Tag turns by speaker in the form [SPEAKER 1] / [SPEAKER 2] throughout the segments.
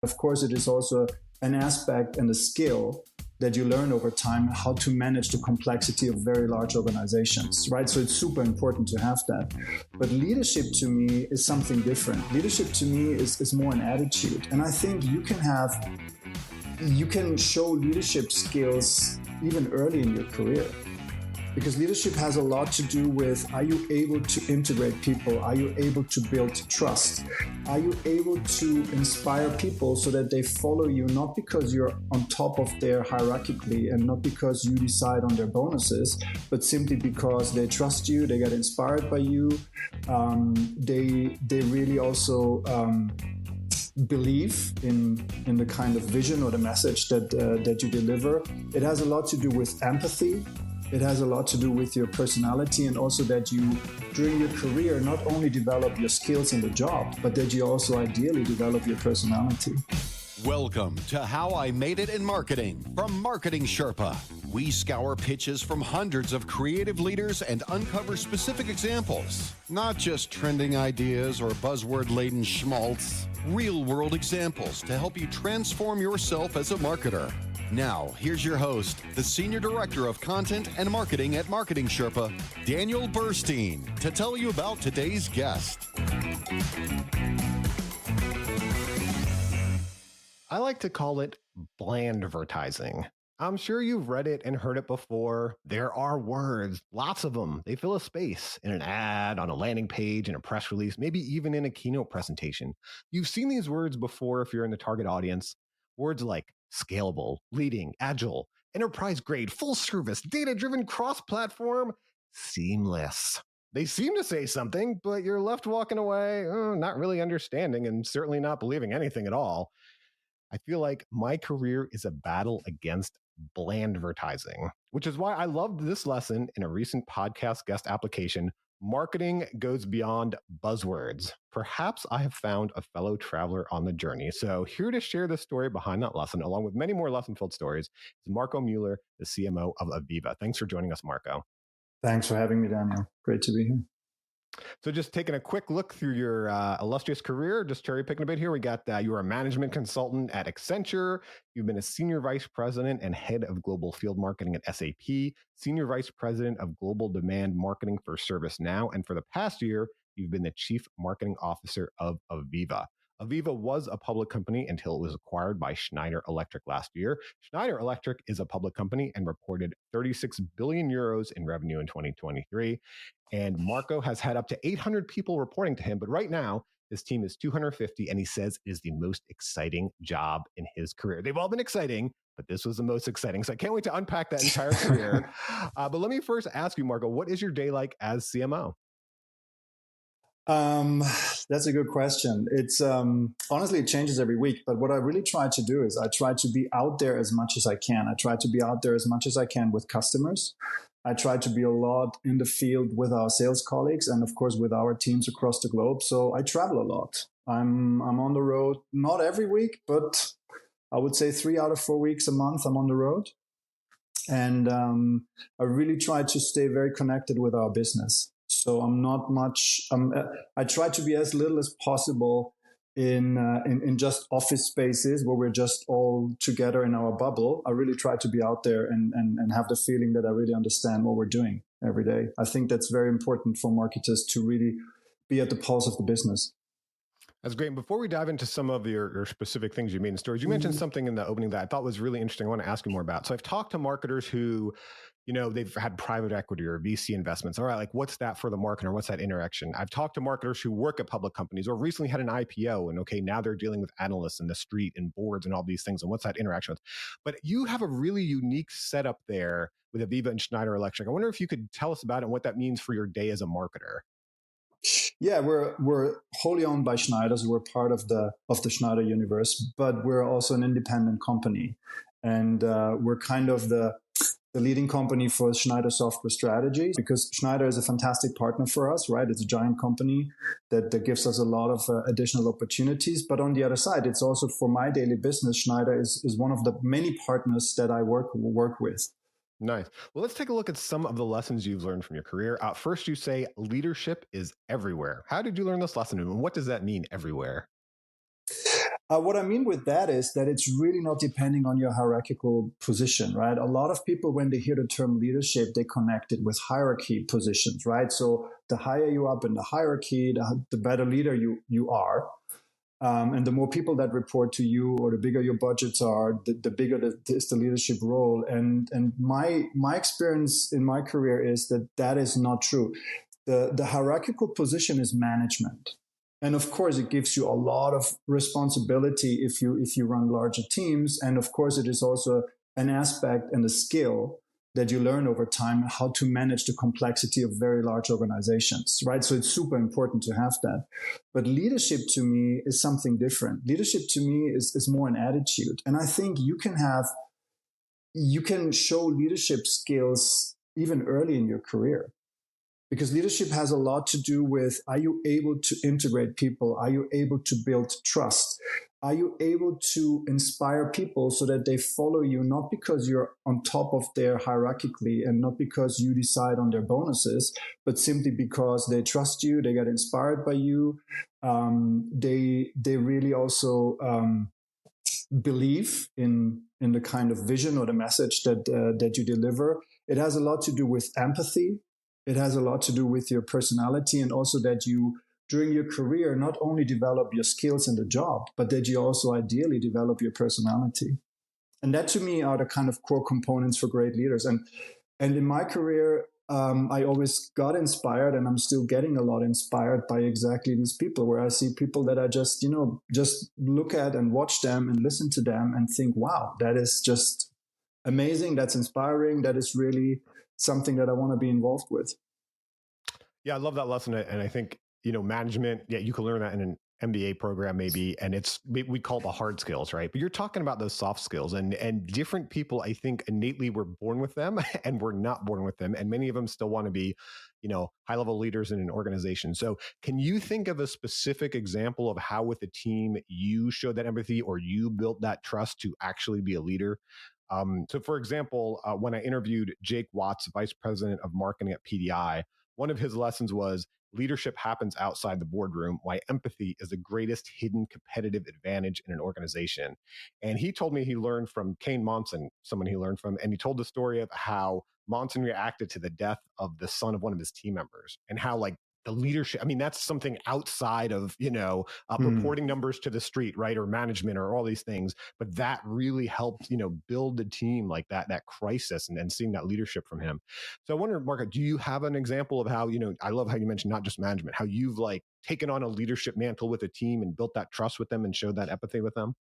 [SPEAKER 1] Of course, it is also an aspect and a skill that you learn over time, how to manage the complexity of very large organizations, right? So it's super important to have that. But leadership to me is something different. Leadership to me is more an attitude. And I think you can show leadership skills even early in your career. Because leadership has a lot to do with, are you able to integrate people? Are you able to build trust? Are you able to inspire people so that they follow you, not because you're on top of their hierarchically and not because you decide on their bonuses, but simply because they trust you, they get inspired by you, they really also believe in the kind of vision or the message that you deliver. It has a lot to do with empathy. It has a lot to do with your personality, and also that you, during your career, not only develop your skills in the job, but that you also ideally develop your personality.
[SPEAKER 2] Welcome to How I Made It in Marketing from Marketing Sherpa. We scour pitches from hundreds of creative leaders and uncover specific examples, not just trending ideas or buzzword-laden schmaltz, real-world examples to help you transform yourself as a marketer. Now, here's your host, the Senior Director of Content and Marketing at Marketing Sherpa, Daniel Burstein, to tell you about today's guest.
[SPEAKER 3] I like to call it blandvertising. I'm sure you've read it and heard it before. There are words, lots of them. They fill a space in an ad, on a landing page, in a press release, maybe even in a keynote presentation. You've seen these words before if you're in the target audience. Words like scalable, leading, agile, enterprise grade, full service, data-driven, cross-platform, seamless. They seem to say something, but you're left walking away, not really understanding and certainly not believing anything at all. I feel like my career is a battle against blandvertising, which is why I loved this lesson in a recent podcast guest application. Marketing goes beyond buzzwords. Perhaps I have found a fellow traveler on the journey. So here to share the story behind that lesson, along with many more lesson-filled stories, is Marco Mueller, the CMO of AVEVA. Thanks for joining us, Marco.
[SPEAKER 1] Thanks for having me, Daniel. Great to be here.
[SPEAKER 3] So just taking a quick look through your illustrious career, just cherry picking a bit here. We got you were a management consultant at Accenture. You've been a senior vice president and head of global field marketing at SAP, senior vice president of global demand marketing for ServiceNow. And for the past year, you've been the chief marketing officer of AVEVA. AVEVA was a public company until it was acquired by Schneider Electric last year. Schneider Electric is a public company and reported 36 billion euros in revenue in 2023. And Marco has had up to 800 people reporting to him. But right now, his team is 250, and he says it is the most exciting job in his career. They've all been exciting, but this was the most exciting. So I can't wait to unpack that entire career. But let me first ask you, Marco, what is your day like as CMO?
[SPEAKER 1] That's a good question. It's honestly, it changes every week. But what I really try to do is I try to be out there as much as I can. I try to be out there as much as I can with customers. I try to be a lot in the field with our sales colleagues and, of course, with our teams across the globe. So I travel a lot. I'm on the road, not every week, but I would say 3 out of 4 weeks a month I'm on the road. And I really try to stay very connected with our business. So I'm not much. I try to be as little as possible in just office spaces where we're just all together in our bubble. I really try to be out there and have the feeling that I really understand what we're doing every day. I think that's very important for marketers to really be at the pulse of the business.
[SPEAKER 3] That's great. Before we dive into some of your specific things you made in stories, you mentioned something in the opening that I thought was really interesting. I want to ask you more about. So I've talked to marketers who, they've had private equity or VC investments. All right, like what's that for the marketer? What's that interaction? I've talked to marketers who work at public companies or recently had an IPO and okay, now they're dealing with analysts in the street and boards and all these things. And what's that interaction with? But you have a really unique setup there with AVEVA and Schneider Electric. I wonder if you could tell us about it and what that means for your day as a marketer.
[SPEAKER 1] Yeah, we're wholly owned by Schneider, so we're part of the Schneider universe, but we're also an independent company, and we're kind of the leading company for Schneider software strategy, because Schneider is a fantastic partner for us, right? It's a giant company that gives us a lot of additional opportunities. But on the other side, it's also for my daily business, Schneider is one of the many partners that I work with.
[SPEAKER 3] Nice. Well, let's take a look at some of the lessons you've learned from your career. First, you say leadership is everywhere. How did you learn this lesson, and what does that mean, everywhere?
[SPEAKER 1] What I mean with that is that it's really not depending on your hierarchical position, right? A lot of people, when they hear the term leadership, they connect it with hierarchy positions, right? So the higher you up in the hierarchy, the better leader you are. And the more people that report to you, or the bigger your budgets are, the bigger is the leadership role. And my experience in my career is that is not true. The hierarchical position is management. And of course, it gives you a lot of responsibility if you run larger teams. And of course, it is also an aspect and a skill that you learn over time, how to manage the complexity of very large organizations, right? So it's super important to have that. But leadership to me is something different. Leadership to me is more an attitude. And I think you can show leadership skills even early in your career. Because leadership has a lot to do with, are you able to integrate people? Are you able to build trust? Are you able to inspire people so that they follow you, not because you're on top of their hierarchically and not because you decide on their bonuses, but simply because they trust you, they get inspired by you. They really also believe in the kind of vision or the message that you deliver. It has a lot to do with empathy. It has a lot to do with your personality, and also that you, during your career, not only develop your skills in the job, but that you also ideally develop your personality. And that to me are the kind of core components for great leaders. And in my career, I always got inspired, and I'm still getting a lot inspired by exactly these people, where I see people that I just look at and watch them and listen to them and think, wow, that is just amazing. That's inspiring. That is really something that I want to be involved with.
[SPEAKER 3] Yeah, I love that lesson. And I think, management, you can learn that in an MBA program maybe, and we call it the hard skills, right? But you're talking about those soft skills, and different people, I think, innately were born with them and we're not born with them. And many of them still want to be, high-level leaders in an organization. So can you think of a specific example of how with a team you showed that empathy or you built that trust to actually be a leader? So for example, when I interviewed Jake Watts, Vice President of Marketing at PDI, one of his lessons was leadership happens outside the boardroom, why empathy is the greatest hidden competitive advantage in an organization. And he told me he learned from Kane Monson, someone he learned from, and he told the story of how Monson reacted to the death of the son of one of his team members, and how the leadership, that's something outside of, reporting numbers to the street, right? Or management or all these things. But that really helped, build the team like that crisis and seeing that leadership from him. So I wonder, Marco, do you have an example of how, I love how you mentioned not just management, how you've taken on a leadership mantle with a team and built that trust with them and showed that empathy with them?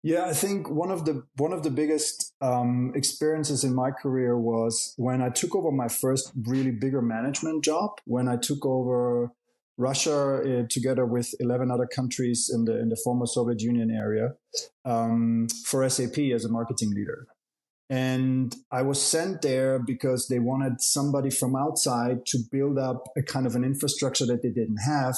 [SPEAKER 1] Yeah, I think one of the biggest experiences in my career was when I took over my first really bigger management job. When I took over Russia together with 11 other countries in the former Soviet Union area for SAP as a marketing leader. And I was sent there because they wanted somebody from outside to build up a kind of an infrastructure that they didn't have.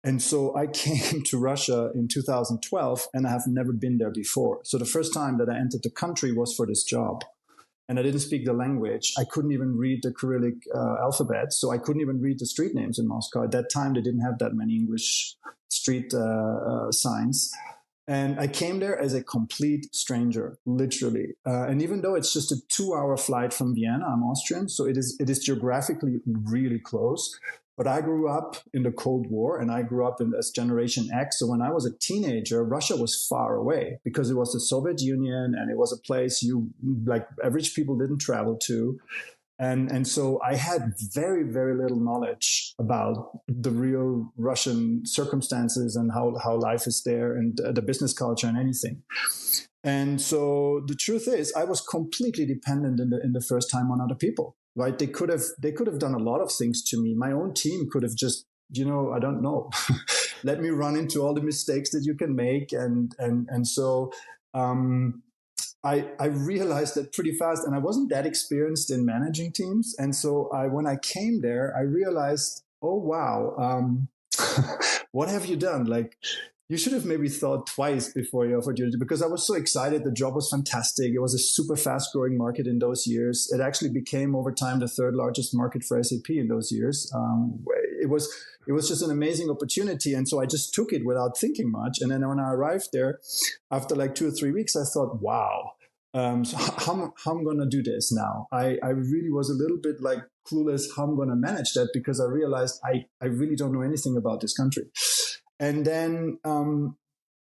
[SPEAKER 1] And so I came to Russia in 2012, and I have never been there before. So the first time that I entered the country was for this job. And I didn't speak the language. I couldn't even read the Cyrillic alphabet. So I couldn't even read the street names in Moscow. At that time, they didn't have that many English street signs. And I came there as a complete stranger, literally. And even though it's just a 2-hour flight from Vienna, I'm Austrian, so it is geographically really close. But I grew up in the Cold War, and I grew up as Generation X. So when I was a teenager, Russia was far away because it was the Soviet Union, and it was a place average people didn't travel to. And so I had very, very little knowledge about the real Russian circumstances and how life is there and the business culture and anything. And so the truth is, I was completely dependent in the first time on other people. Right? They could have done a lot of things to me. My own team could have just, I don't know, let me run into all the mistakes that you can make. And so I realized that pretty fast, and I wasn't that experienced in managing teams. And so when I came there, I realized, oh, wow, what have you done? you should have maybe thought twice before you offered you, because I was so excited. The job was fantastic. It was a super fast growing market in those years. It actually became over time the third largest market for SAP in those years. It was just an amazing opportunity. And so I just took it without thinking much. And then when I arrived there, after like 2 or 3 weeks, I thought, wow, so how I'm going to do this now? I really was a little bit like clueless how I'm going to manage that, because I realized I really don't know anything about this country. And then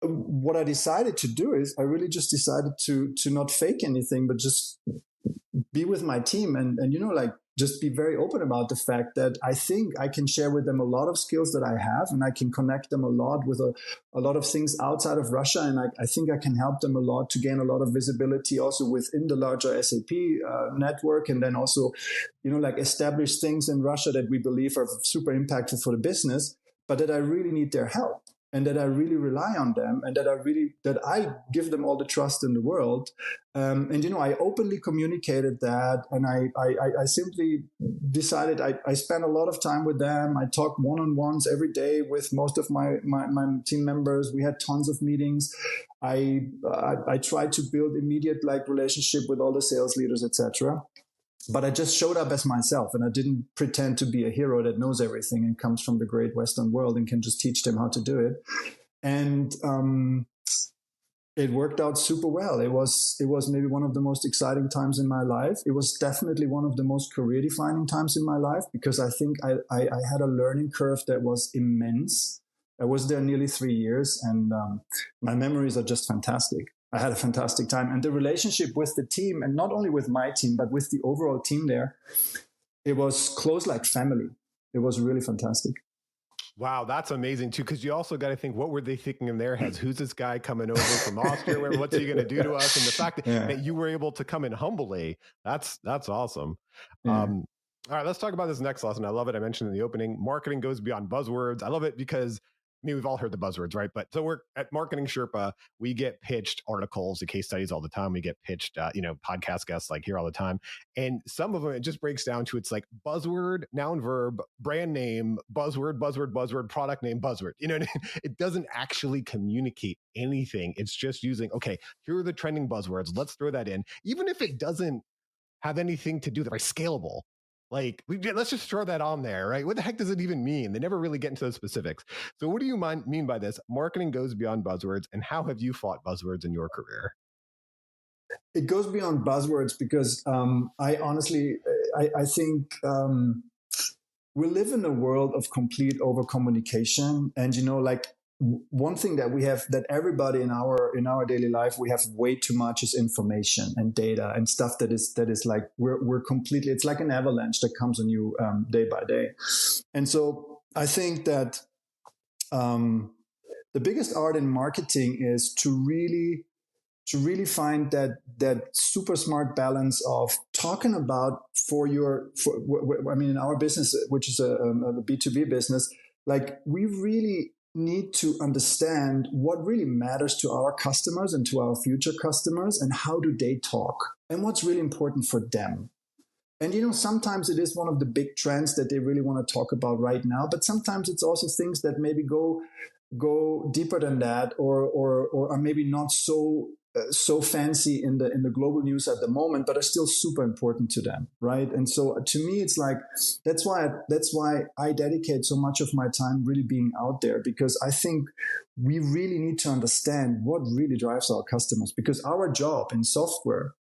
[SPEAKER 1] what I decided to do is I really just decided to not fake anything, but just be with my team and like just be very open about the fact that I think I can share with them a lot of skills that I have, and I can connect them a lot with a lot of things outside of Russia. And I think I can help them a lot to gain a lot of visibility also within the larger SAP network. And then also, like establish things in Russia that we believe are super impactful for the business, but that I really need their help, and that I really rely on them, and that I give them all the trust in the world. And I openly communicated that, and I simply decided I spent a lot of time with them. I talked one-on-ones every day with most of my team members. We had tons of meetings. I tried to build immediate relationship with all the sales leaders, etc. But I just showed up as myself, and I didn't pretend to be a hero that knows everything and comes from the great Western world and can just teach them how to do it. And it worked out super well. It was maybe one of the most exciting times in my life. It was definitely one of the most career-defining times in my life, because I think I had a learning curve that was immense. I was there nearly 3 years, and my memories are just fantastic. I had a fantastic time. And the relationship with the team, and not only with my team, but with the overall team there, it was close like family. It was really fantastic.
[SPEAKER 3] Wow, that's amazing too, because you also got to think, what were they thinking in their heads? Who's this guy coming over from Austria? What's he going to do to us? And the fact that you were able to come in humbly, that's awesome.
[SPEAKER 1] Yeah.
[SPEAKER 3] All right, let's talk about this next lesson. I love it. I mentioned in the opening, marketing goes beyond buzzwords. I love it because we've all heard the buzzwords, right? But so we're at Marketing Sherpa, we get pitched articles and case studies all the time. We get pitched, podcast guests like here all the time. And some of them, it just breaks down to, it's like buzzword, noun, verb, brand name, buzzword, product name, buzzword. It doesn't actually communicate anything. It's just using, okay, here are the trending buzzwords. Let's throw that in. Even if it doesn't have anything to do with it, right? Scalable. Let's just throw that on there, right? What the heck does it even mean? They never really get into those specifics. So what do you mean by this? Marketing goes beyond buzzwords, and how have you fought buzzwords in your career?
[SPEAKER 1] It goes beyond buzzwords because I honestly think we live in a world of complete over communication, and one thing that we have, that everybody in our daily life, we have way too much, is information and data and stuff that is like we're completely, it's like an avalanche that comes on you day by day. And so I think that the biggest art in marketing is to really find that super smart balance of talking about in our business, which is a B2B business, like we really need to understand what really matters to our customers and to our future customers, and how do they talk, and what's really important for them. And sometimes it is one of the big trends that they really want to talk about right now, but sometimes it's also things that maybe go deeper than that, or are maybe not so fancy in the global news at the moment, but are still super important to them, right? And so to me, it's like that's why I dedicate so much of my time really being out there, because I think we really need to understand what really drives our customers, because our job in software,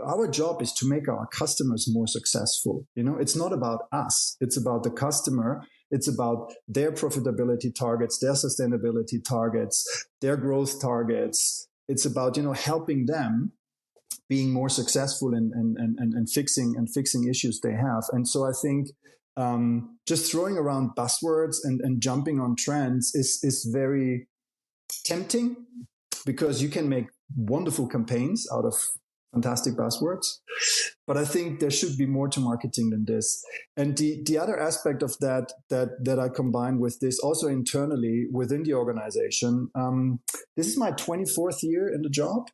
[SPEAKER 1] our job is to make our customers more successful. It's not about us, it's about the customer. It's about their profitability targets, their sustainability targets, their growth targets. It's about, helping them being more successful and fixing issues they have. And so I think just throwing around buzzwords and jumping on trends is very tempting, because you can make wonderful campaigns out of fantastic buzzwords. But I think there should be more to marketing than this. And the other aspect of that I combine with this also internally within the organization, this is my 24th year in the job.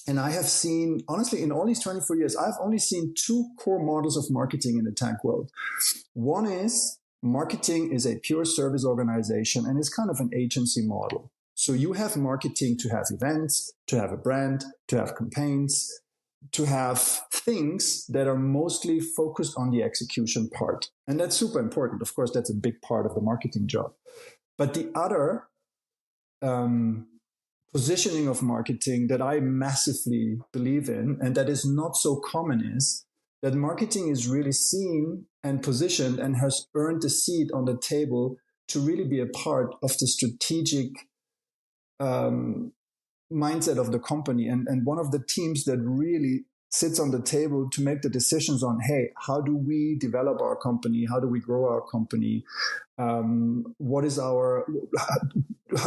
[SPEAKER 1] And I have seen, honestly, in all these 24 years, I've only seen two core models of marketing in the tech world. One is marketing is a pure service organization, and it's kind of an agency model. So you have marketing to have events, to have a brand, to have campaigns, to have things that are mostly focused on the execution part. And that's super important. Of course, that's a big part of the marketing job. But the other positioning of marketing that I massively believe in, and that is not so common, is that marketing is really seen and positioned and has earned a seat on the table to really be a part of the strategic mindset of the company, and one of the teams that really sits on the table to make the decisions on, hey, how do we develop our company? How do we grow our company? What is our,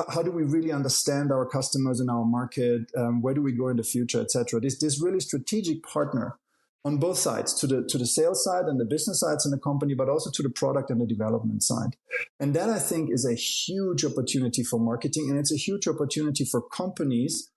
[SPEAKER 1] how do we really understand our customers in our market? Where do we go in the future, etc. This really strategic partner on both sides, to the sales side and the business sides in the company, but also to the product and the development side. And that, I think, is a huge opportunity for marketing. And it's a huge opportunity for companies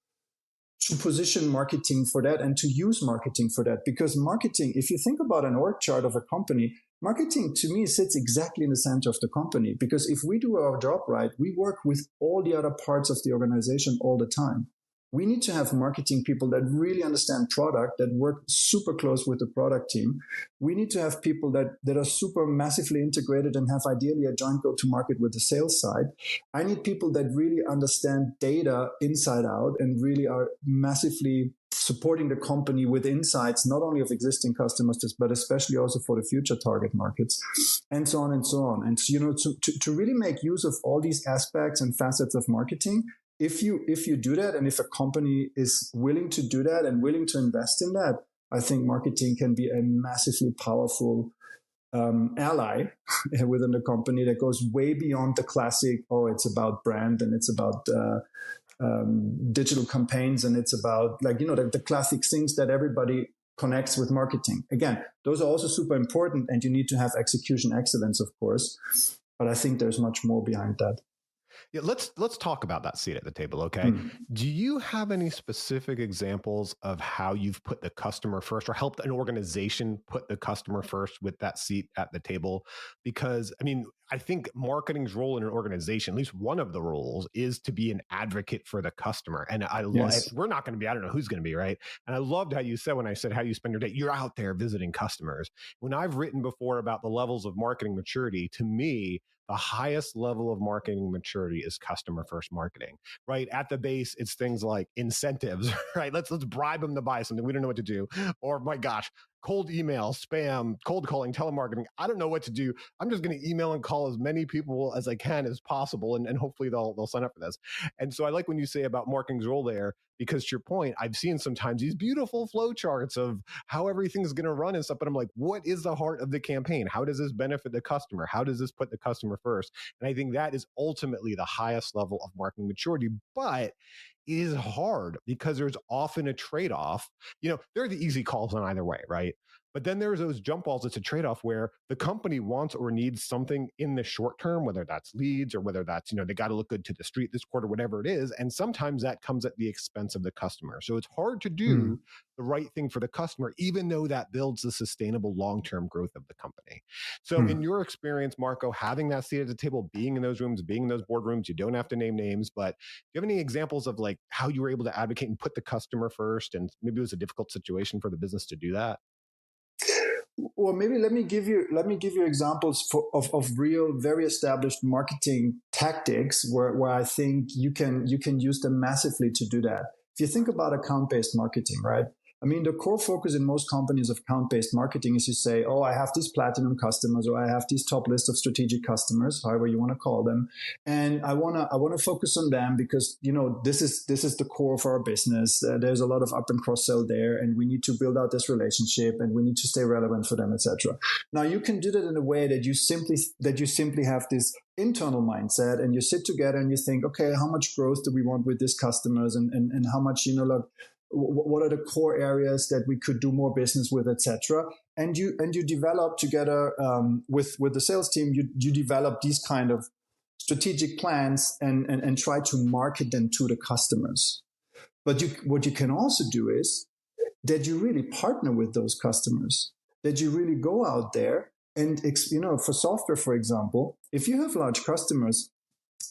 [SPEAKER 1] to position marketing for that and to use marketing for that. Because marketing, if you think about an org chart of a company, marketing to me sits exactly in the center of the company. Because if we do our job right, we work with all the other parts of the organization all the time. We need to have marketing people that really understand product, that work super close with the product team. We need to have people that are super massively integrated and have ideally a joint go-to-market with the sales side. I need people that really understand data inside out and really are massively supporting the company with insights, not only of existing customers, but especially also for the future target markets, and so on and so on. And, to really make use of all these aspects and facets of marketing, if you do that, and if a company is willing to do that and willing to invest in that, I think marketing can be a massively powerful ally within the company that goes way beyond the classic, it's about brand and it's about digital campaigns and it's about the classic things that everybody connects with marketing. Again, those are also super important, and you need to have execution excellence, of course. But I think there's much more behind that.
[SPEAKER 3] Yeah, let's talk about that seat at the table, okay? Do you have any specific examples of how you've put the customer first or helped an organization put the customer first with that seat at the table? Because, I think marketing's role in an organization, at least one of the roles, is to be an advocate for the customer. And we're not going to be, I don't know who's going to be, right? And I loved how you said, when I said how you spend your day, you're out there visiting customers. When I've written before about the levels of marketing maturity, to me, the highest level of marketing maturity is customer first marketing, right? At the base, it's things like incentives, right? Let's bribe them to buy something. We don't know what to do. Or my gosh, cold email, spam, cold calling, telemarketing. I don't know what to do. I'm just going to email and call as many people as I can as possible. And hopefully they'll sign up for this. And so I like when you say about marketing's role there, because to your point, I've seen sometimes these beautiful flow charts of how everything's going to run and stuff. But I'm like, what is the heart of the campaign? How does this benefit the customer? How does this put the customer first? And I think that is ultimately the highest level of marketing maturity. But it is hard because there's often a trade-off. There are the easy calls on either way, right? But then there's those jump balls. It's a trade-off where the company wants or needs something in the short term, whether that's leads or whether that's, they got to look good to the street this quarter, whatever it is. And sometimes that comes at the expense of the customer. So it's hard to do the right thing for the customer, even though that builds the sustainable long-term growth of the company. So in your experience, Marco, having that seat at the table, being in those rooms, being in those boardrooms, you don't have to name names, but do you have any examples of like how you were able to advocate and put the customer first? And maybe it was a difficult situation for the business to do that?
[SPEAKER 1] Well, maybe let me give you examples of real, very established marketing tactics where I think you can use them massively to do that. If you think about account-based marketing, right? The core focus in most companies of account-based marketing is you say, I have these platinum customers, or I have these top list of strategic customers, however you want to call them. And I want to focus on them because, this is the core of our business. There's a lot of up and cross sell there, and we need to build out this relationship and we need to stay relevant for them, etc. Now you can do that in a way that you simply have this internal mindset, and you sit together and you think, okay, how much growth do we want with these customers, and how much, what are the core areas that we could do more business with, etc. And you develop together with the sales team. You develop these kind of strategic plans and try to market them to the customers. But what you can also do is that you really partner with those customers. That you really go out there and for software, for example, if you have large customers,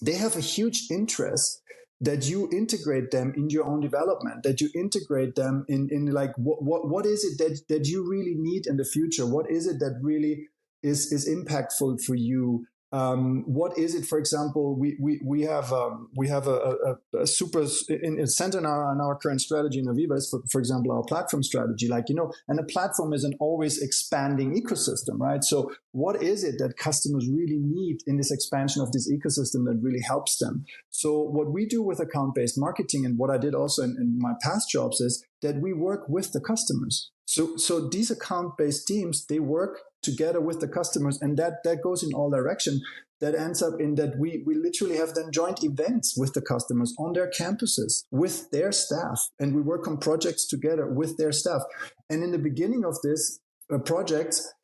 [SPEAKER 1] they have a huge interest that you integrate them in your own development, that you integrate them in like what is it that you really need in the future? What is it that really is impactful for you? What is it? For example, we have a super in center in our current strategy in AVEVA is for example our platform strategy. Like, you know, and a platform is an always expanding ecosystem, right? So what is it that customers really need in this expansion of this ecosystem that really helps them? So what we do with account-based marketing, and what I did also in my past jobs, is that we work with the customers. So these account-based teams, they work together with the customers, and that goes in all direction. That ends up in that we literally have then joint events with the customers on their campuses with their staff, and we work on projects together with their staff. And in the beginning of this projects,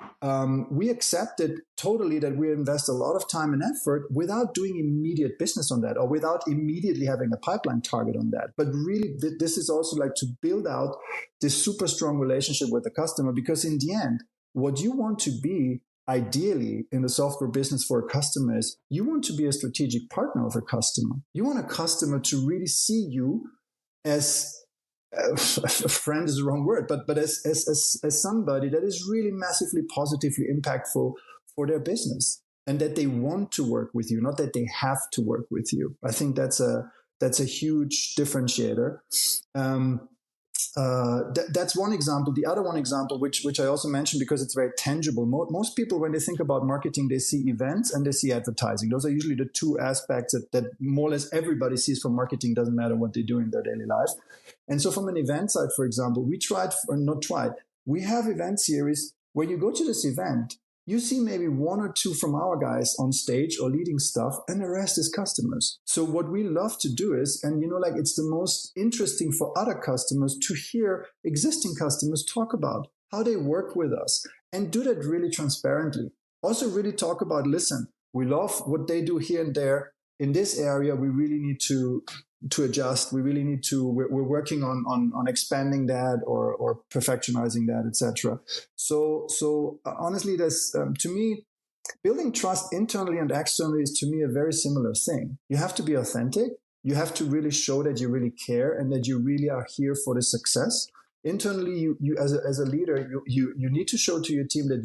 [SPEAKER 1] we accepted totally that we invest a lot of time and effort without doing immediate business on that, or without immediately having a pipeline target on that. But really, this is also like to build out this super strong relationship with the customer, because in the end, what you want to be ideally in the software business for a customer is you want to be a strategic partner of a customer. You want a customer to really see you as a friend is the wrong word, but as somebody that is really massively positively impactful for their business, and that they want to work with you, not that they have to work with you. I think that's a huge differentiator. That's one example. The other one example, which I also mentioned because it's very tangible. Most people, when they think about marketing, they see events and they see advertising. Those are usually the two aspects that more or less everybody sees from marketing, doesn't matter what they do in their daily life. And so from an event side, for example, we have event series where you go to this event, you see maybe one or two from our guys on stage or leading stuff, and the rest is customers. So what we love to do is, and you know, like it's the most interesting for other customers to hear existing customers talk about how they work with us, and do that really transparently. Also really talk about, listen, we love what they do here and there. In this area, we really need to adjust. We really need to, we're working on expanding that or perfectionizing that, etc. So honestly, that's to me, building trust internally and externally is to me a very similar thing. You have to be authentic. You have to really show that you really care and that you really are here for the success. Internally, you as a leader, you need to show to your team that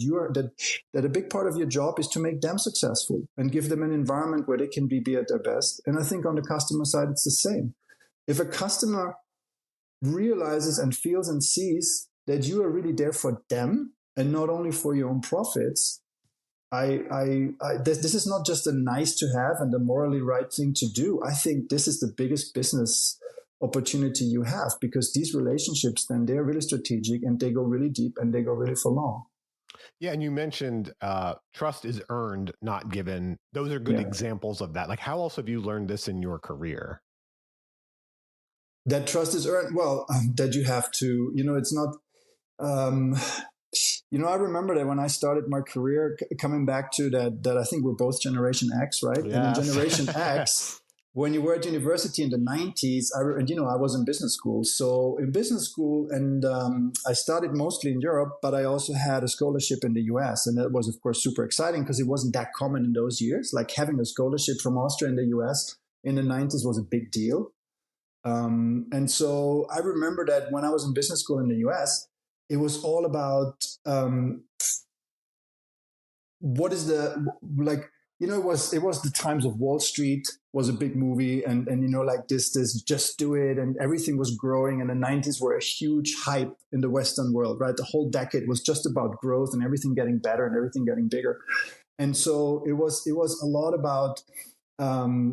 [SPEAKER 1] that a big part of your job is to make them successful and give them an environment where they can be at their best. And I think on the customer side, it's the same. If a customer realizes and feels and sees that you are really there for them and not only for your own profits, this is not just a nice to have and the morally right thing to do. I think this is the biggest business opportunity you have, because these relationships, then they're really strategic and they go really deep and they go really for long.
[SPEAKER 3] Yeah. And you mentioned trust is earned, not given. Those are good examples of that. Like, how else have you learned this in your career?
[SPEAKER 1] That trust is earned. Well, that you have to, it's not, I remember that when I started my career, coming back to that I think we're both Generation X, right? Yes. And in Generation X, when you were at university in the 90s, I was in business school. So in business school, and I started mostly in Europe, but I also had a scholarship in the US. And that was, of course, super exciting because it wasn't that common in those years. Like having a scholarship from Austria in the US in the 90s was a big deal. And so I remember that when I was in business school in the US, it was all about what is the, like, it was the times of Wall Street was a big movie, and like this just do it, and everything was growing, and the 90s were a huge hype in the Western world, right? The whole decade was just about growth and everything getting better and everything getting bigger. And so it was a lot about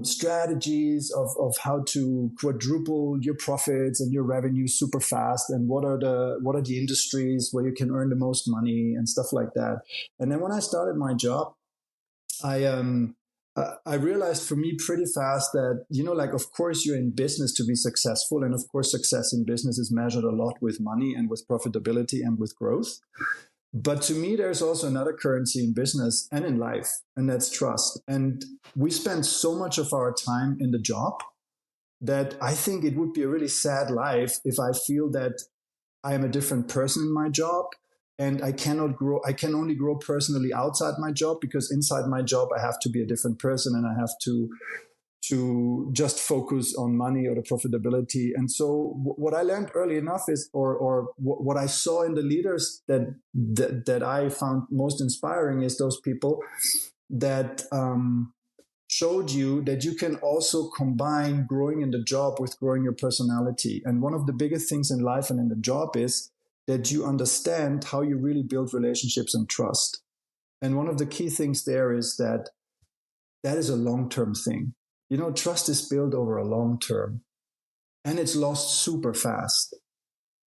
[SPEAKER 1] strategies of how to quadruple your profits and your revenue super fast, and what are the industries where you can earn the most money and stuff like that. And then when I started my job, I realized for me pretty fast that, like, of course you're in business to be successful. And of course, success in business is measured a lot with money and with profitability and with growth. But to me, there's also another currency in business and in life, and that's trust. And we spend so much of our time in the job that I think it would be a really sad life if I feel that I am a different person in my job. And I cannot grow. I can only grow personally outside my job, because inside my job, I have to be a different person, and I have to to just focus on money or the profitability. And so what I learned early enough is, or what I saw in the leaders that I found most inspiring is those people that showed you that you can also combine growing in the job with growing your personality. And one of the biggest things in life and in the job is that you understand how you really build relationships and trust. And one of the key things there is that is a long-term thing. You know, trust is built over a long term and it's lost super fast.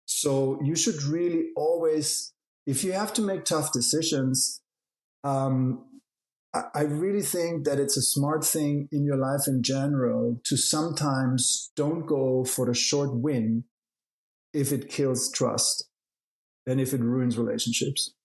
[SPEAKER 1] So you should really always, if you have to make tough decisions, I really think that it's a smart thing in your life in general to sometimes don't go for the short win if it kills trust and if it ruins relationships.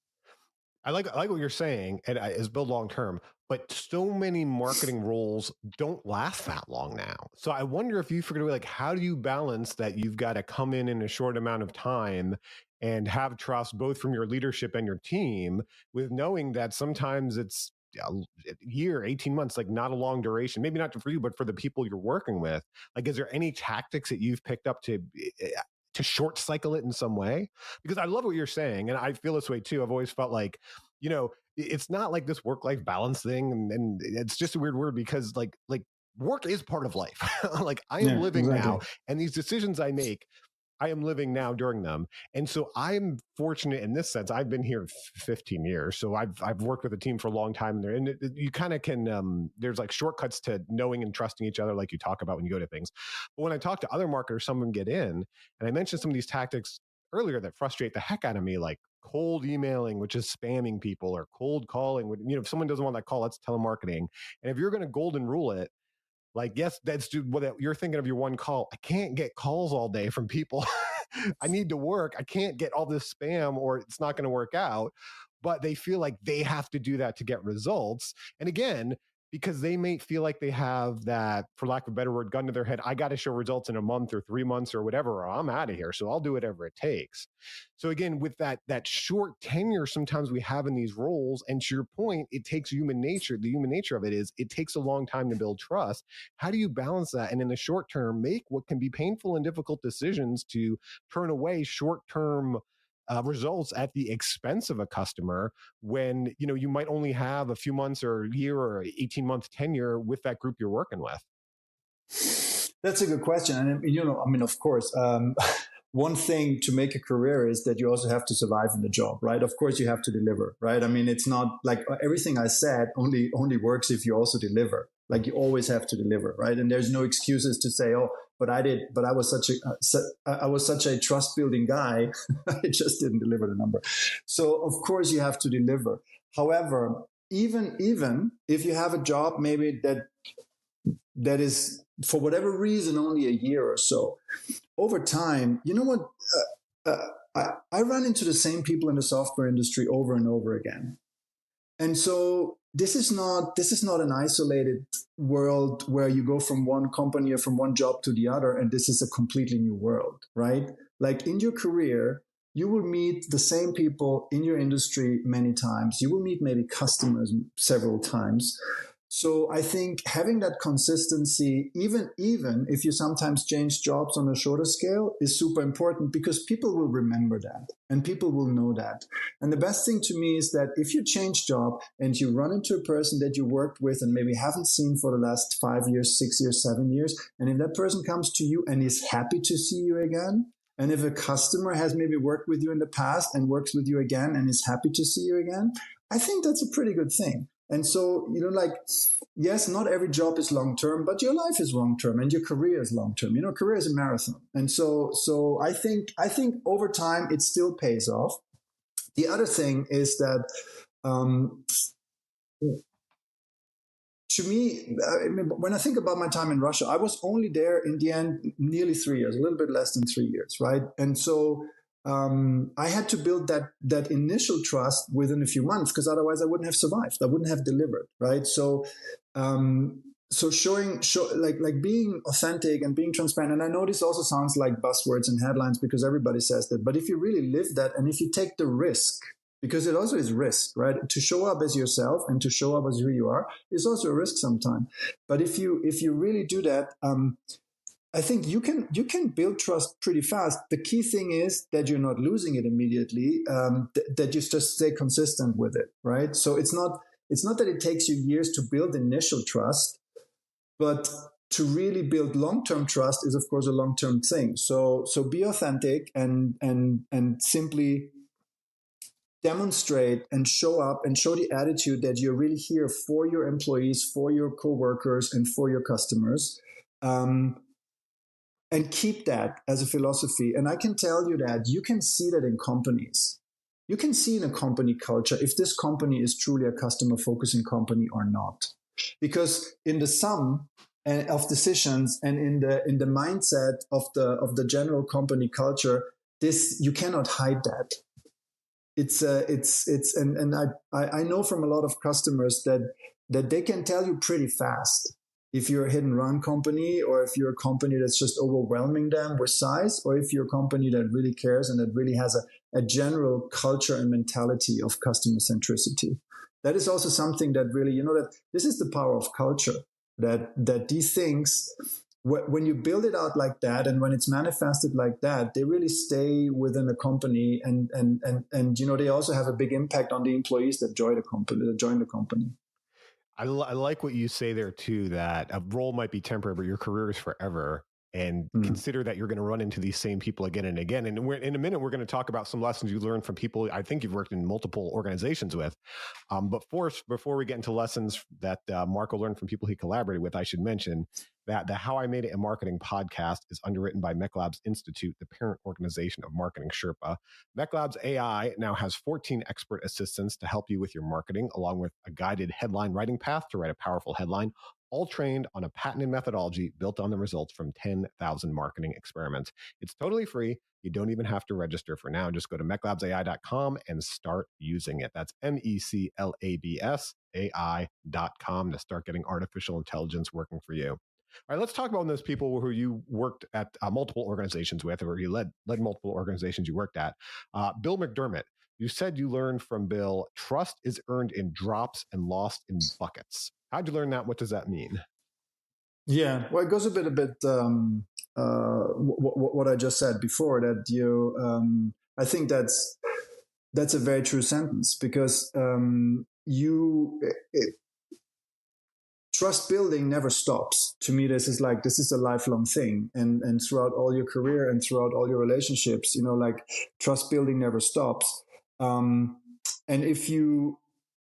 [SPEAKER 3] I like what you're saying, and is build long term, but so many marketing roles don't last that long now. So I wonder if you figured out, like, how do you balance that? You've got to come in a short amount of time and have trust both from your leadership and your team, with knowing that sometimes it's a year, 18 months, like not a long duration, maybe not for you, but for the people you're working with. Like, is there any tactics that you've picked up to short cycle it in some way? Because I love what you're saying. And I feel this way too. I've always felt like, you know, it's not like this work-life balance thing. And it's just a weird word because like work is part of life. Like I am living now, and these decisions I make, I am living now during them. And so I'm fortunate in this sense. I've been here 15 years. So I've worked with a team for a long time there. And you kind of can, there's like shortcuts to knowing and trusting each other, like you talk about when you go to things. But when I talk to other marketers, some of them get in, and I mentioned some of these tactics earlier that frustrate the heck out of me, like cold emailing, which is spamming people, or cold calling. You know, if someone doesn't want that call, that's telemarketing. And if you're going to golden rule it, like, yes, that's what you're thinking of your one call. I can't get calls all day from people. I need to work. I can't get all this spam or it's not going to work out. But they feel like they have to do that to get results. And again, because they may feel like they have that, for lack of a better word, gun to their head. I got to show results in a month or 3 months or whatever, or I'm out of here. So I'll do whatever it takes. So again, with that short tenure, sometimes we have in these roles, and to your point, it takes human nature. The human nature of it is it takes a long time to build trust. How do you balance that? And in the short term, make what can be painful and difficult decisions to turn away short-term results at the expense of a customer, when you might only have a few months or a year or 18-month tenure with that group you're working with?
[SPEAKER 1] That's a good question. And of course, one thing to make a career is that you also have to survive in the job, right? Of course, you have to deliver, right? I mean, it's not like everything I said only works if you also deliver. Like, you always have to deliver, right? And there's no excuses to say, oh, but I was such a trust building guy. I just didn't deliver the number. So of course you have to deliver. However, even if you have a job, maybe that is for whatever reason only a year or so, over time, you know what? I run into the same people in the software industry over and over again. And so this is not an isolated world where you go from one company or from one job to the other, and this is a completely new world, right? Like, in your career, you will meet the same people in your industry many times. You will meet maybe customers several times. So I think having that consistency, even if you sometimes change jobs on a shorter scale, is super important, because people will remember that and people will know that. And the best thing to me is that if you change job and you run into a person that you worked with and maybe haven't seen for the last 5 years, 6 years, 7 years, and if that person comes to you and is happy to see you again, and if a customer has maybe worked with you in the past and works with you again and is happy to see you again, I think that's a pretty good thing. And so, yes, not every job is long-term, but your life is long-term and your career is long-term. Career is a marathon. And so I think over time it still pays off. The other thing is that, to me, when I think about my time in Russia, I was only there in the end nearly 3 years, a little bit less than 3 years, right? And so I had to build that initial trust within a few months, because otherwise I wouldn't have survived. I wouldn't have delivered, right? So showing being authentic and being transparent. And I know this also sounds like buzzwords and headlines because everybody says that, but if you really live that, and if you take the risk, because it also is risk, right? To show up as yourself and to show up as who you are is also a risk sometimes. But if you really do that, I think you can build trust pretty fast. The key thing is that you're not losing it immediately. That you just stay consistent with it, right? So it's not that it takes you years to build initial trust, but to really build long-term trust is, of course, a long-term thing. So be authentic and simply demonstrate and show up and show the attitude that you're really here for your employees, for your coworkers, and for your customers. And keep that as a philosophy. And I can tell you that you can see that in companies. You can see in a company culture if this company is truly a customer-focusing company or not. Because in the sum of decisions and in the mindset of the general company culture, this you cannot hide that. I know from a lot of customers that they can tell you pretty fast if you're a hit and run company, or if you're a company that's just overwhelming them with size, or if you're a company that really cares and that really has a general culture and mentality of customer centricity. That is also something that really, that this is the power of culture, that these things, when you build it out like that and when it's manifested like that, they really stay within a company and they also have a big impact on the employees that join the company.
[SPEAKER 3] I like what you say there too, that a role might be temporary, but your career is forever. And consider that you're going to run into these same people again and again. And in a minute, we're going to talk about some lessons you learned from people I think you've worked in multiple organizations with. But first, before we get into lessons that Marco learned from people he collaborated with, I should mention that the How I Made It in Marketing podcast is underwritten by MECLabs Institute, the parent organization of Marketing Sherpa. MECLabs AI now has 14 expert assistants to help you with your marketing, along with a guided headline writing path to write a powerful headline, all trained on a patented methodology built on the results from 10,000 marketing experiments. It's totally free. You don't even have to register for now. Just go to meclabsai.com and start using it. That's MECLABSAI.com to start getting artificial intelligence working for you. All right, let's talk about those people who you worked at multiple organizations with, or you led multiple organizations you worked at. Bill McDermott, you said you learned from Bill, trust is earned in drops and lost in buckets. How'd you learn that? What does that mean?
[SPEAKER 1] Yeah, well, it goes a bit what I just said before, that I think that's a very true sentence, because trust building never stops. To me, this is a lifelong thing, and throughout all your career and throughout all your relationships, trust building never stops. And if you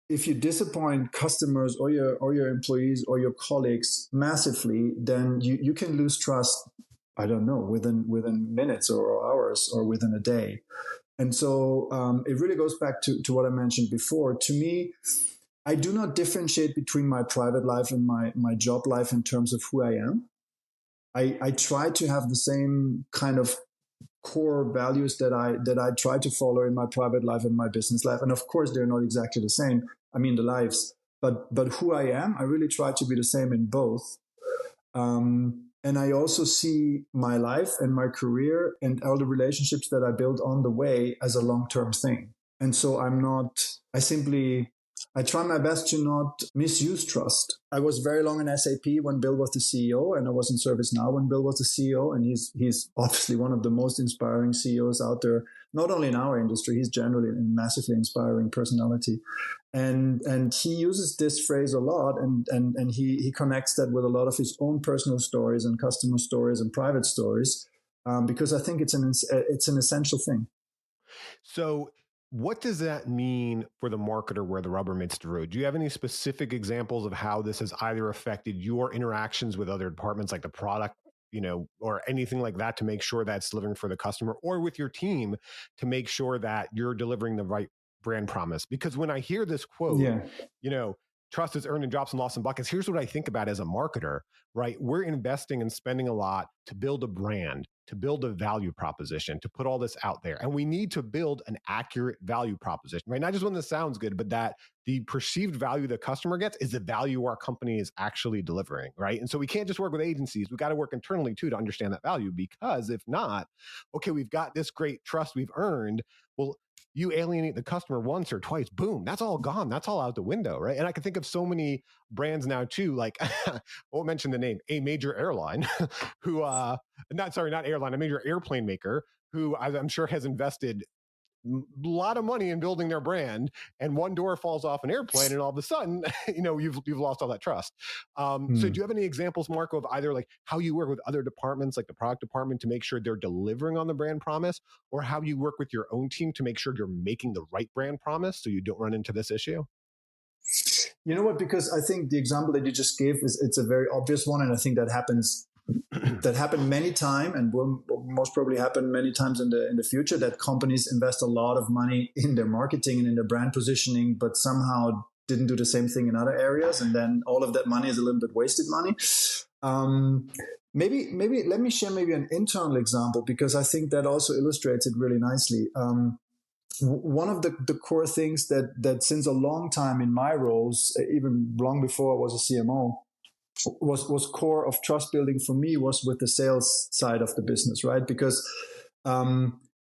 [SPEAKER 1] disappoint customers or your employees or your colleagues massively, then you can lose trust, I don't know, within minutes or hours or within a day. And so it really goes back to what I mentioned before. To me, I do not differentiate between my private life and my job life in terms of who I am. I try to have the same kind of core values that I try to follow in my private life and my business life. And of course, they're not exactly the same. I mean, the lives, but who I am, I really try to be the same in both. And I also see my life and my career and all the relationships that I build on the way as a long-term thing. And so I try my best to not misuse trust. I was very long in SAP when Bill was the CEO, and I was in ServiceNow when Bill was the CEO. And he's obviously one of the most inspiring CEOs out there, not only in our industry, he's generally a massively inspiring personality. And he uses this phrase a lot, and he connects that with a lot of his own personal stories and customer stories and private stories, because I think it's an essential thing.
[SPEAKER 3] So what does that mean for the marketer where the rubber meets the road? Do you have any specific examples of how this has either affected your interactions with other departments, like the product, or anything like that, to make sure that's delivering for the customer, or with your team to make sure that you're delivering the right brand promise? Because when I hear this quote, trust is earned in drops and lost in buckets, here's what I think about as a marketer, right? We're investing and spending a lot to build a brand. to build a value proposition, to put all this out there. And we need to build an accurate value proposition, right? Not just one that sounds good, but that the perceived value the customer gets is the value our company is actually delivering, right? And so we can't just work with agencies. We got to work internally too to understand that value, because if not, okay, we've got this great trust we've earned. Well, you alienate the customer once or twice, boom, that's all gone. That's all out the window, right? And I can think of so many brands now too, like, I won't mention the name, a major airline who, not airline, a major airplane maker who I'm sure has invested a lot of money in building their brand, and one door falls off an airplane and all of a sudden, you've lost all that trust. So do you have any examples, Marco, of either like how you work with other departments, like the product department, to make sure they're delivering on the brand promise, or how you work with your own team to make sure you're making the right brand promise so you don't run into this issue?
[SPEAKER 1] You know what? Because I think the example that you just gave it's a very obvious one, and I think that happened many times, and will most probably happen many times in the future, that companies invest a lot of money in their marketing and in their brand positioning, but somehow didn't do the same thing in other areas, and then all of that money is a little bit wasted money. Maybe let me share maybe an internal example, because I think that also illustrates it really nicely. One of the core things that since a long time in my roles, even long before I was a CMO, was core of trust building for me, was with the sales side of the business, right? Because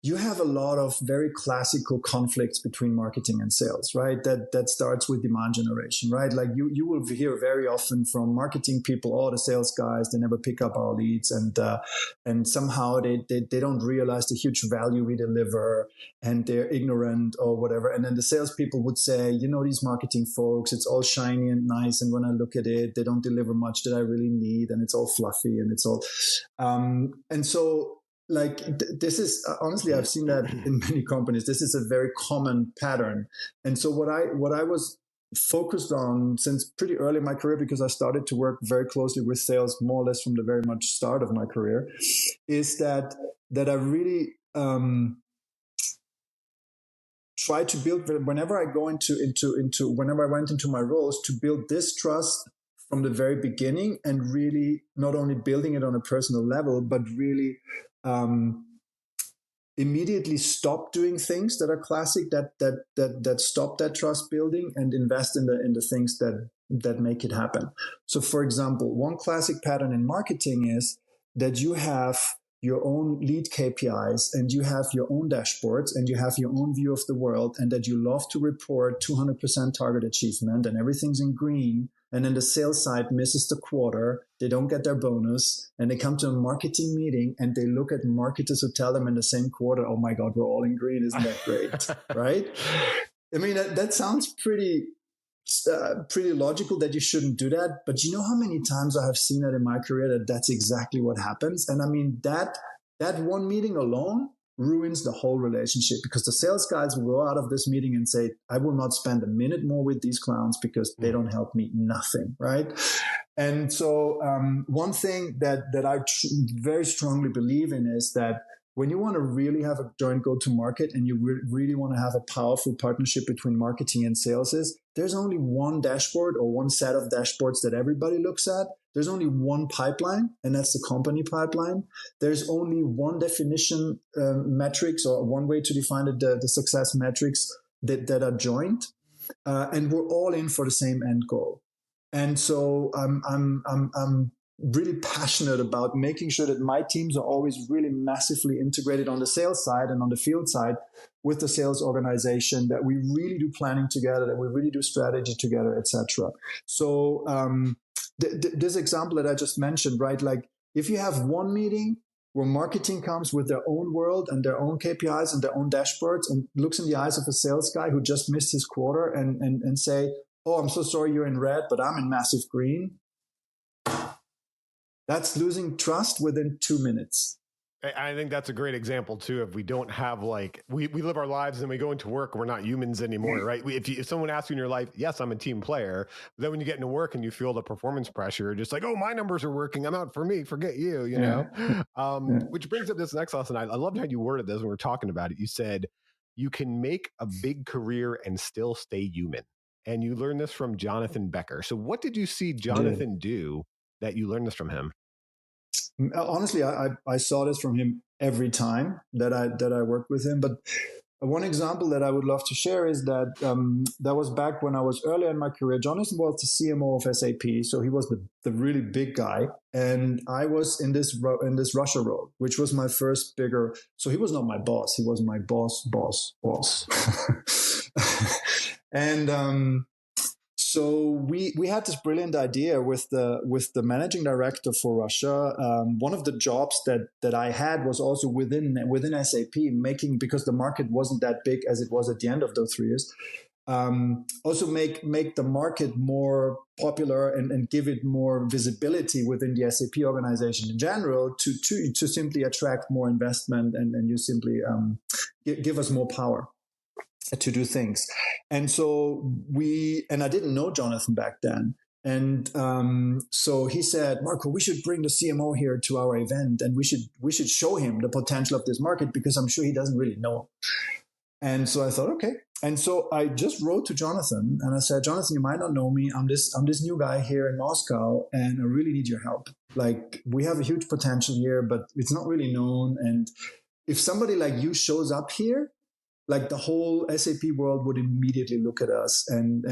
[SPEAKER 1] you have a lot of very classical conflicts between marketing and sales, right? That starts with demand generation, right? Like you will hear very often from marketing people, oh, the sales guys, they never pick up our leads, and somehow they don't realize the huge value we deliver, and they're ignorant or whatever. And then the salespeople would say, these marketing folks, it's all shiny and nice, and when I look at it, they don't deliver much that I really need, and it's all fluffy, and it's all and so. Like this is honestly, I've seen that in many companies. This is a very common pattern. And so what I was focused on since pretty early in my career, because I started to work very closely with sales more or less from the very much start of my career, is that I really try to build, whenever I go whenever I went into my roles, to build this trust from the very beginning, and really not only building it on a personal level, but really immediately stop doing things that are classic, that stop that trust building, and invest in the things that make it happen. So, for example, one classic pattern in marketing is that you have your own lead KPIs, and you have your own dashboards, and you have your own view of the world, and that you love to report 200% target achievement, and everything's in green. And then the sales side misses the quarter, they don't get their bonus, and they come to a marketing meeting and they look at marketers who tell them in the same quarter, oh my God, we're all in green, isn't that great? Right? I mean, that sounds pretty logical that you shouldn't do that. But you know how many times I have seen that in my career, that's exactly what happens. And I mean, that one meeting alone ruins the whole relationship, because the sales guys will go out of this meeting and say, I will not spend a minute more with these clowns because they don't help me nothing, right? And so one thing that I very strongly believe in is that when you want to really have a joint go-to-market, and you really want to have a powerful partnership between marketing and sales, there's only one dashboard or one set of dashboards that everybody looks at. There's only one pipeline, and that's the company pipeline. There's only one definition metrics, or one way to define the success metrics that are joint, and we're all in for the same end goal. And so I'm really passionate about making sure that my teams are always really massively integrated on the sales side and on the field side with the sales organization, that we really do planning together, that we really do strategy together, etc. So this example that I just mentioned, right? Like if you have one meeting where marketing comes with their own world and their own KPIs and their own dashboards, and looks in the eyes of a sales guy who just missed his quarter and say, oh, I'm so sorry you're in red, but I'm in massive green. That's losing trust within 2 minutes.
[SPEAKER 3] I think that's a great example too. If we don't have we live our lives and we go into work, we're not humans anymore, right? If someone asks you in your life, yes, I'm a team player. But then when you get into work and you feel the performance pressure, just like, oh, my numbers are working, I'm out for me, forget you, you know? Which brings up this next lesson. I loved how you worded this when we were talking about it. You said, you can make a big career and still stay human. And you learned this from Jonathan Becker. So what did you see Jonathan do that you learned this from him?
[SPEAKER 1] Honestly, I saw this from him every time that I worked with him. But one example that I would love to share is that that was back when I was earlier in my career. Jonathan was the CMO of SAP, so he was the really big guy, and I was in this Russia role, which was my first bigger. So he was not my boss; he was my boss. And so we had this brilliant idea with the managing director for Russia. One of the jobs that I had was also within SAP, because the market wasn't that big as it was at the end of those 3 years. Also make the market more popular and give it more visibility within the SAP organization in general to simply attract more investment and you simply give us more power to do things. And so I didn't know Jonathan back then. And so he said, Marco, we should bring the CMO here to our event and we should show him the potential of this market because I'm sure he doesn't really know. And so I thought, okay. And so I just wrote to Jonathan and I said, Jonathan, you might not know me. I'm this new guy here in Moscow and I really need your help. Like, we have a huge potential here, but it's not really known. And if somebody like you shows up here, like the whole SAP world would immediately look at us and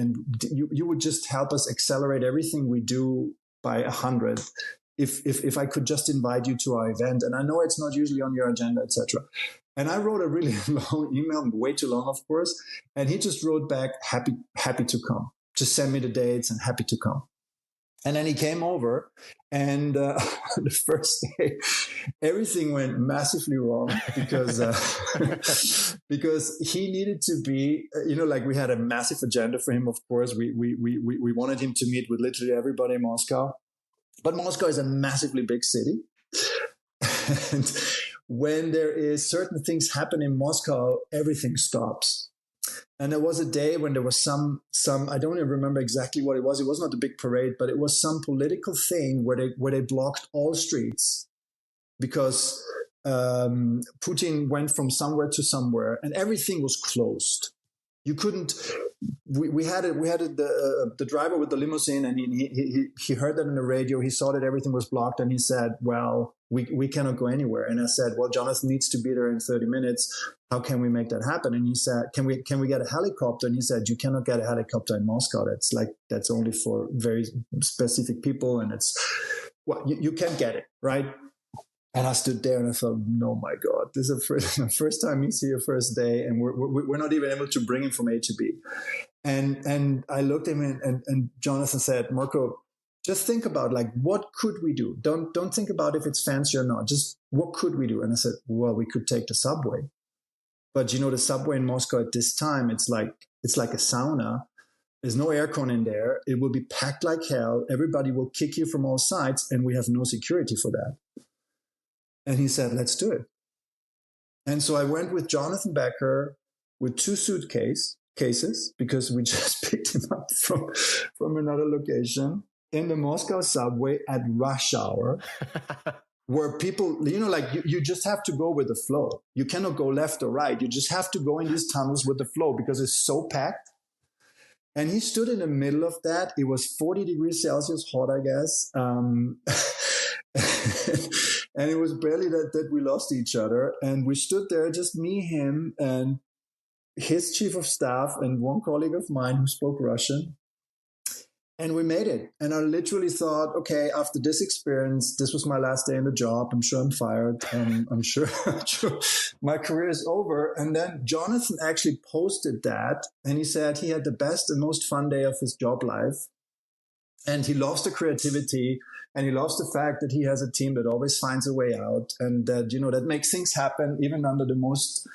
[SPEAKER 1] you would just help us accelerate everything we do by 100 if I could just invite you to our event. And I know it's not usually on your agenda, etc. And I wrote a really long email, way too long, of course. And he just wrote back, happy to come. Just send me the dates and happy to come. And then he came over, and the first day, everything went massively wrong because because he needed to be, like we had a massive agenda for him. Of course, we wanted him to meet with literally everybody in Moscow, but Moscow is a massively big city, and when there is certain things happen in Moscow, everything stops. And there was a day when there was some I don't even remember exactly what it was. It was not a big parade, but it was some political thing where they blocked all streets because Putin went from somewhere to somewhere and everything was closed. You couldn't. We had the driver with the limousine, and he heard that on the radio. He saw that everything was blocked, and he said, "Well, we cannot go anywhere." And I said, "Well, Jonathan needs to be there in 30 minutes. How can we make that happen?" And he said, "Can we get a helicopter?" And he said, "You cannot get a helicopter in Moscow. That's only for very specific people, and you can't get it, right?" And I stood there and I thought, no, my God, this is the first time he's here, first day, and we're not even able to bring him from A to B. And I looked at him and Jonathan said, Marco, just think about what could we do? Don't think about if it's fancy or not. Just what could we do? And I said, well, we could take the subway. But the subway in Moscow at this time, it's like a sauna. There's no aircon in there. It will be packed like hell. Everybody will kick you from all sides, and we have no security for that. And he said, let's do it. And so I went with Jonathan Becker with 2 suitcases because we just picked him up from another location in the Moscow subway at rush hour, where people, you just have to go with the flow. You cannot go left or right. You just have to go in these tunnels with the flow because it's so packed. And he stood in the middle of that. It was 40 degrees Celsius hot, I guess. And it was barely that we lost each other. And we stood there, just me, him, and his chief of staff, and one colleague of mine who spoke Russian. And we made it. And I literally thought, okay, after this experience, this was my last day in the job. I'm sure I'm fired. I'm sure my career is over. And then Jonathan actually posted that. And he said he had the best and most fun day of his job life. And he loves the creativity. And he loves the fact that he has a team that always finds a way out, and that that makes things happen even under the most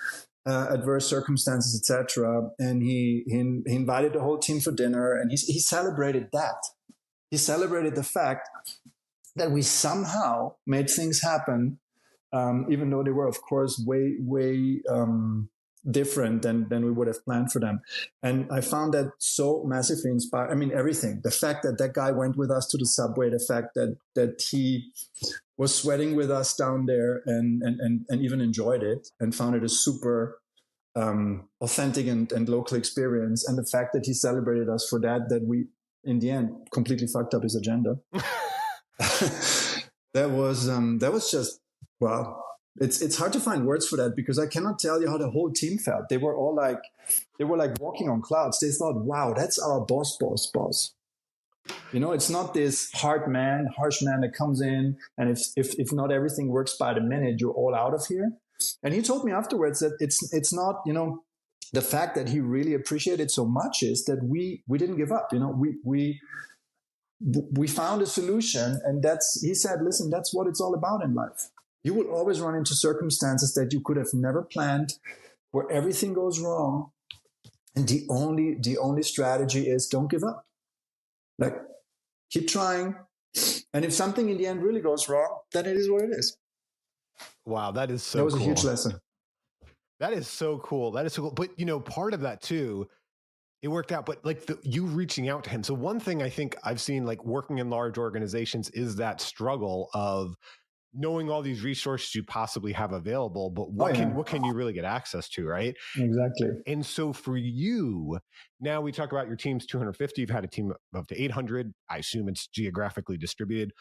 [SPEAKER 1] adverse circumstances, etc. And he invited the whole team for dinner, and he celebrated that. He celebrated the fact that we somehow made things happen, even though they were, of course, way different than we would have planned for them. And I found that so massively inspiring. I mean, everything. The fact that guy went with us to the subway, the fact that he was sweating with us down there and even enjoyed it and found it a super authentic and local experience. And the fact that he celebrated us for that we, in the end, completely fucked up his agenda. That was just, well, it's hard to find words for that, because I cannot tell you how the whole team felt. They were like walking on clouds. They thought, wow, that's our boss. It's not this harsh man that comes in, and if not everything works by the minute, you're all out of here. And he told me afterwards that it's not, the fact that he really appreciated so much is that we didn't give up. We found a solution, and he said, listen, that's what it's all about in life. You will always run into circumstances that you could have never planned, where everything goes wrong. And the only strategy is don't give up. Like, keep trying. And if something in the end really goes wrong, then it is what it is.
[SPEAKER 3] Wow, that is so
[SPEAKER 1] cool. That was
[SPEAKER 3] cool.
[SPEAKER 1] A huge lesson.
[SPEAKER 3] That is so cool. But, part of that too, it worked out, but like you reaching out to him. So one thing I think I've seen, like working in large organizations, is that struggle of knowing all these resources you possibly have available, but what can you really get access to, right?
[SPEAKER 1] Exactly.
[SPEAKER 3] And so for you, now we talk about your team's 250, you've had a team of up to 800. I assume it's geographically distributed.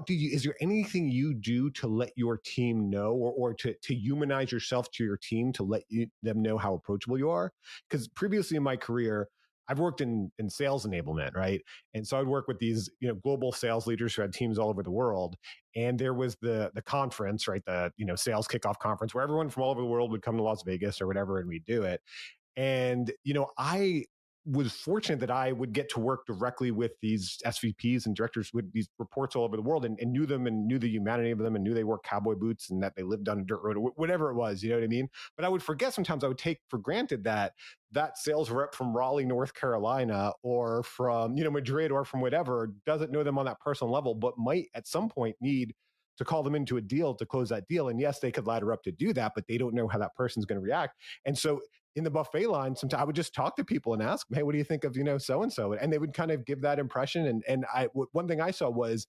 [SPEAKER 3] Is there anything you do to let your team know, or to humanize yourself to your team, to let them know how approachable you are? Because previously in my career, I've worked in sales enablement, right? And so I'd work with these, global sales leaders who had teams all over the world. And there was the conference, right? The, sales kickoff conference, where everyone from all over the world would come to Las Vegas or whatever, and we'd do it. And, I was fortunate that I would get to work directly with these SVPs and directors with these reports all over the world, and knew them, and knew the humanity of them, and knew they wore cowboy boots, and that they lived on a dirt road, or whatever it was, you know what I mean? But I would forget sometimes, I would take for granted that sales rep from Raleigh, North Carolina, or from, Madrid, or from whatever, doesn't know them on that personal level, but might at some point need to call them into a deal to close that deal. And yes, they could ladder up to do that, but they don't know how that person's going to react. And so in the buffet line, sometimes I would just talk to people and ask, hey, what do you think of, so-and-so? And they would kind of give that impression. And one thing I saw was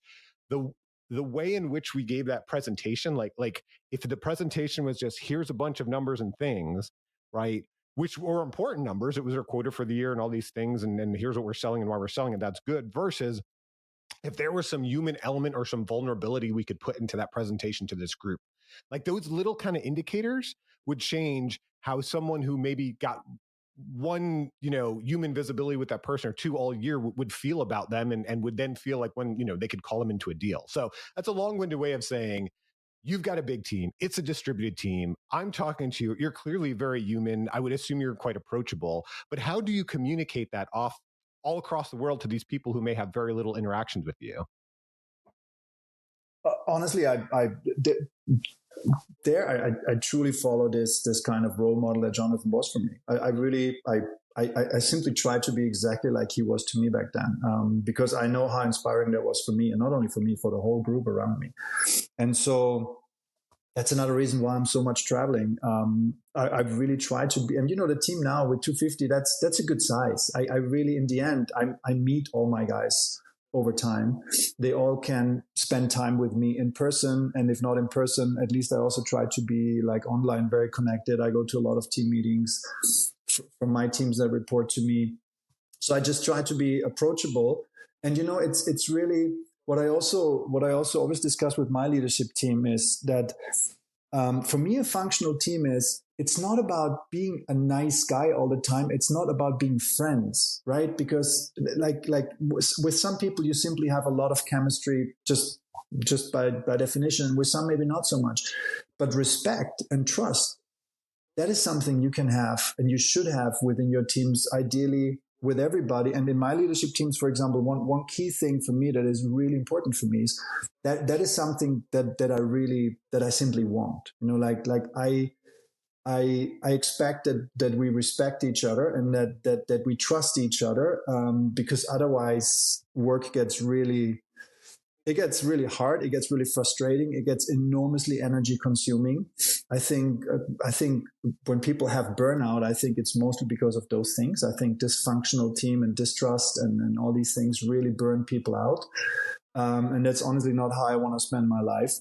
[SPEAKER 3] the way in which we gave that presentation, like if the presentation was just, here's a bunch of numbers and things, right? Which were important numbers. It was our quota for the year and all these things. And here's what we're selling and why we're selling it. That's good. Versus if there was some human element or some vulnerability we could put into that presentation to this group, like those little kind of indicators would change how someone who maybe got one, human visibility with that person, or two all year, would feel about them, and would then feel like when, they could call them into a deal. So that's a long-winded way of saying, you've got a big team. It's a distributed team. I'm talking to you. You're clearly very human. I would assume you're quite approachable, but how do you communicate that off all across the world to these people who may have very little interactions with you?
[SPEAKER 1] Honestly, I truly follow this kind of role model that Jonathan was for me. I simply tried to be exactly like he was to me back then, because I know how inspiring that was for me, and not only for me, for the whole group around me. And so that's another reason why I'm so much traveling. I've really tried to be, and the team now with 250, that's a good size. I really, in the end, I meet all my guys over time. They all can spend time with me in person, and if not in person, at least I also try to be like online, very connected. I go to a lot of team meetings from my teams that report to me. So I just try to be approachable. And it's really what I also always discuss with my leadership team is that for me, a functional team it's not about being a nice guy all the time. It's not about being friends, right? Because like with some people, you simply have a lot of chemistry just by definition. With some, maybe not so much. But respect and trust, that is something you can have and you should have within your teams, ideally with everybody. And in my leadership teams, for example, one key thing for me that is really important for me is that is something that I simply want. I expect that we respect each other and that we trust each other, because otherwise work gets really hard. It gets really frustrating. It gets enormously energy consuming. I think when people have burnout, I think it's mostly because of those things. I think dysfunctional team and distrust and all these things really burn people out. And that's honestly not how I want to spend my life.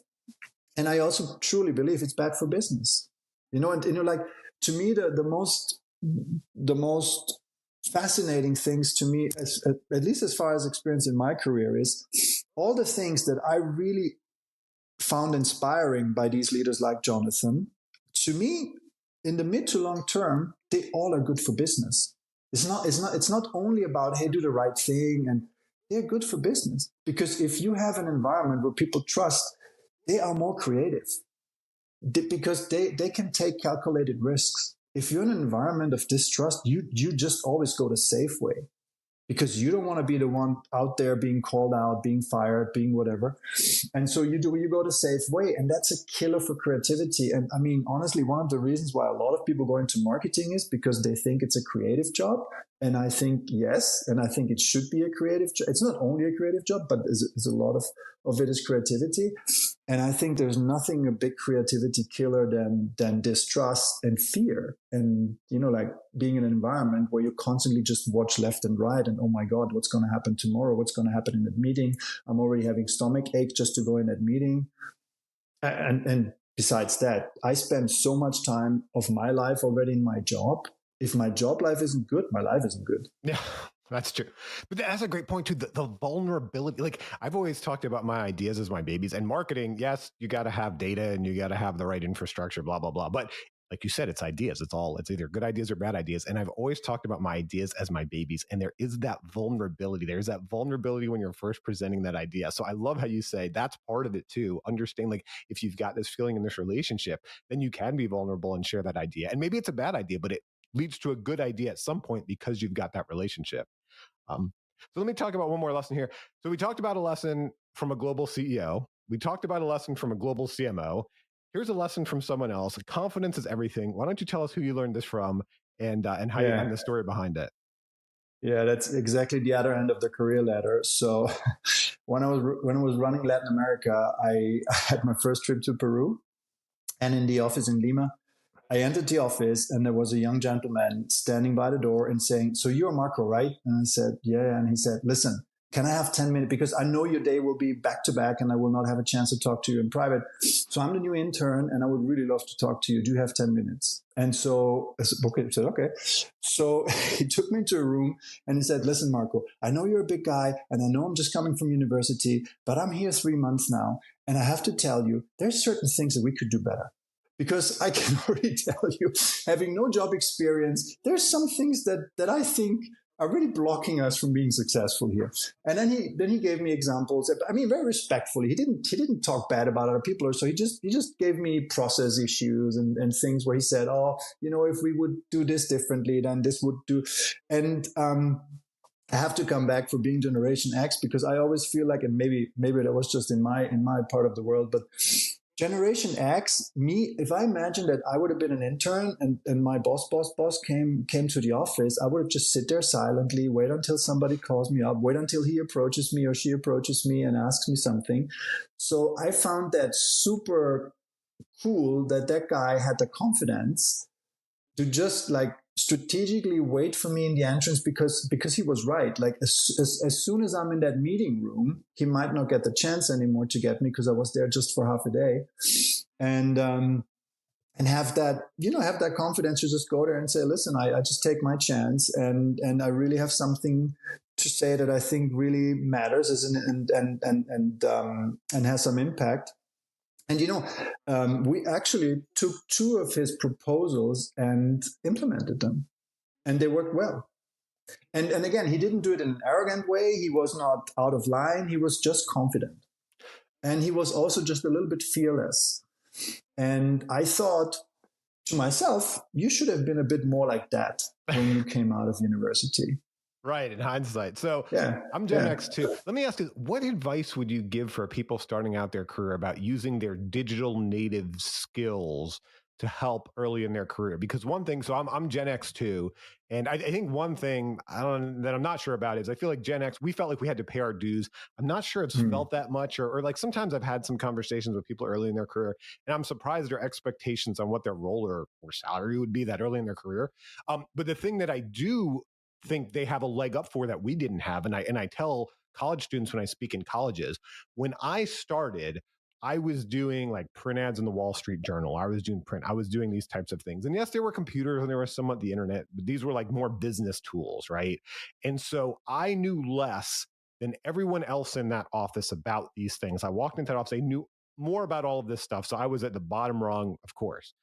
[SPEAKER 1] And I also truly believe it's bad for business. And like, to me, the most fascinating things to me, at least as far as experience in my career, is all the things that I really found inspiring by these leaders like Jonathan, to me, in the mid to long term, they all are good for business. It's not only about, hey, do the right thing, and they're good for business. Because if you have an environment where people trust, they are more creative because they can take calculated risks. If you're in an environment of distrust, you just always go the safe way, because you don't want to be the one out there being called out, being fired, being whatever. And so you go the safe way. And that's a killer for creativity. And I mean, honestly, one of the reasons why a lot of people go into marketing is because they think it's a creative job. And I think, yes, and I think it should be a creative job. It's not only a creative job, but there's a lot of it is creativity. And I think there's nothing a big creativity killer than distrust and fear. And, like being in an environment where you constantly just watch left and right and, oh my God, what's going to happen tomorrow? What's going to happen in that meeting? I'm already having stomach ache just to go in that meeting. And besides that, I spend so much time of my life already in my job. If my job life isn't good, my life isn't good.
[SPEAKER 3] Yeah, that's true. But that's a great point too. The vulnerability, like I've always talked about my ideas as my babies, and marketing. Yes, you got to have data and you got to have the right infrastructure, blah, blah, blah. But like you said, it's ideas. It's either good ideas or bad ideas. And I've always talked about my ideas as my babies. And there is that vulnerability. There's that vulnerability when you're first presenting that idea. So I love how you say that's part of it too. Understand, like if you've got this feeling in this relationship, then you can be vulnerable and share that idea. And maybe it's a bad idea, but it leads to a good idea at some point because you've got that relationship. So let me talk about one more lesson here. So we talked about a lesson from a global CEO. We talked about a lesson from a global CMO. Here's a lesson from someone else. Confidence is everything. Why don't you tell us who you learned this from and how you and the story behind it?
[SPEAKER 1] Yeah, that's exactly the other end of the career ladder. So when I was running Latin America, I had my first trip to Peru, and in the office in Lima, I entered the office and there was a young gentleman standing by the door and saying, "So you're Marco, right?" And I said, "Yeah." And he said, "Listen, can I have 10 minutes? Because I know your day will be back to back and I will not have a chance to talk to you in private. So I'm the new intern and I would really love to talk to you. Do you have 10 minutes? And so I said, okay. So he took me to a room and he said, "Listen, Marco, I know you're a big guy and I know I'm just coming from university, but I'm here 3 months now. And I have to tell you, there's certain things that we could do better. Because I can already tell you, having no job experience, there's some things that I think are really blocking us from being successful here." And then he gave me examples. I mean, very respectfully. He didn't talk bad about other people, or so he just gave me process issues and things where he said, "Oh, if we would do this differently, then this would do." And I have to come back for being Generation X, because I always feel like, and maybe that was just in my part of the world, but Generation X, if I imagine that I would have been an intern and my boss came to the office, I would have just sit there silently, wait until somebody calls me up, wait until he approaches me or she approaches me and asks me something. So I found that super cool that guy had the confidence to just like strategically wait for me in the entrance, because he was right. Like as soon as I'm in that meeting room, he might not get the chance anymore to get me because I was there just for half a day, and have that confidence to just go there and say, "Listen, I just take my chance, and I really have something to say that I think really matters and has some impact." And, we actually took 2 of his proposals and implemented them, and they worked well. And again, he didn't do it in an arrogant way. He was not out of line. He was just confident. And he was also just a little bit fearless. And I thought to myself, you should have been a bit more like that when you came out of university.
[SPEAKER 3] Right, in hindsight. So
[SPEAKER 1] yeah,
[SPEAKER 3] I'm Gen X too. Let me ask you, what advice would you give for people starting out their career about using their digital native skills to help early in their career? Because one thing, so I'm Gen X too, and I think one thing that I'm not sure about is I feel like Gen X, we felt like we had to pay our dues. I'm not sure it's felt that much, or like sometimes I've had some conversations with people early in their career, and I'm surprised their expectations on what their role or salary would be that early in their career. But the thing that I do think they have a leg up for that we didn't have. And I tell college students when I speak in colleges, when I started, I was doing like print ads in the Wall Street Journal. I was doing print. I was doing these types of things. And yes, there were computers and there was somewhat the internet, but these were like more business tools, right? And so I knew less than everyone else in that office about these things. I walked into that office, I knew more about all of this stuff. So I was at the bottom rung, of course.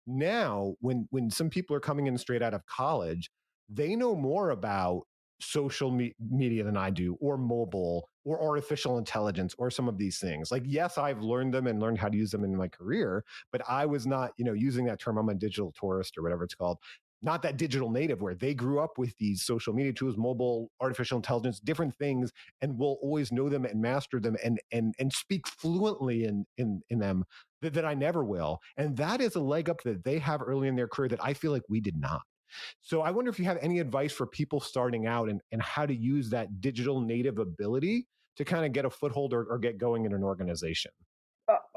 [SPEAKER 3] Now, when some people are coming in straight out of college, they know more about social media than I do, or mobile, or artificial intelligence, or some of these things. Like, yes, I've learned them and learned how to use them in my career, but I was not, using that term. I'm a digital tourist or whatever it's called. Not that digital native where they grew up with these social media tools, mobile, artificial intelligence, different things, and will always know them and master them and speak fluently in them that I never will. And that is a leg up that they have early in their career that I feel like we did not. So I wonder if you have any advice for people starting out and how to use that digital native ability to kind of get a foothold or get going in an organization.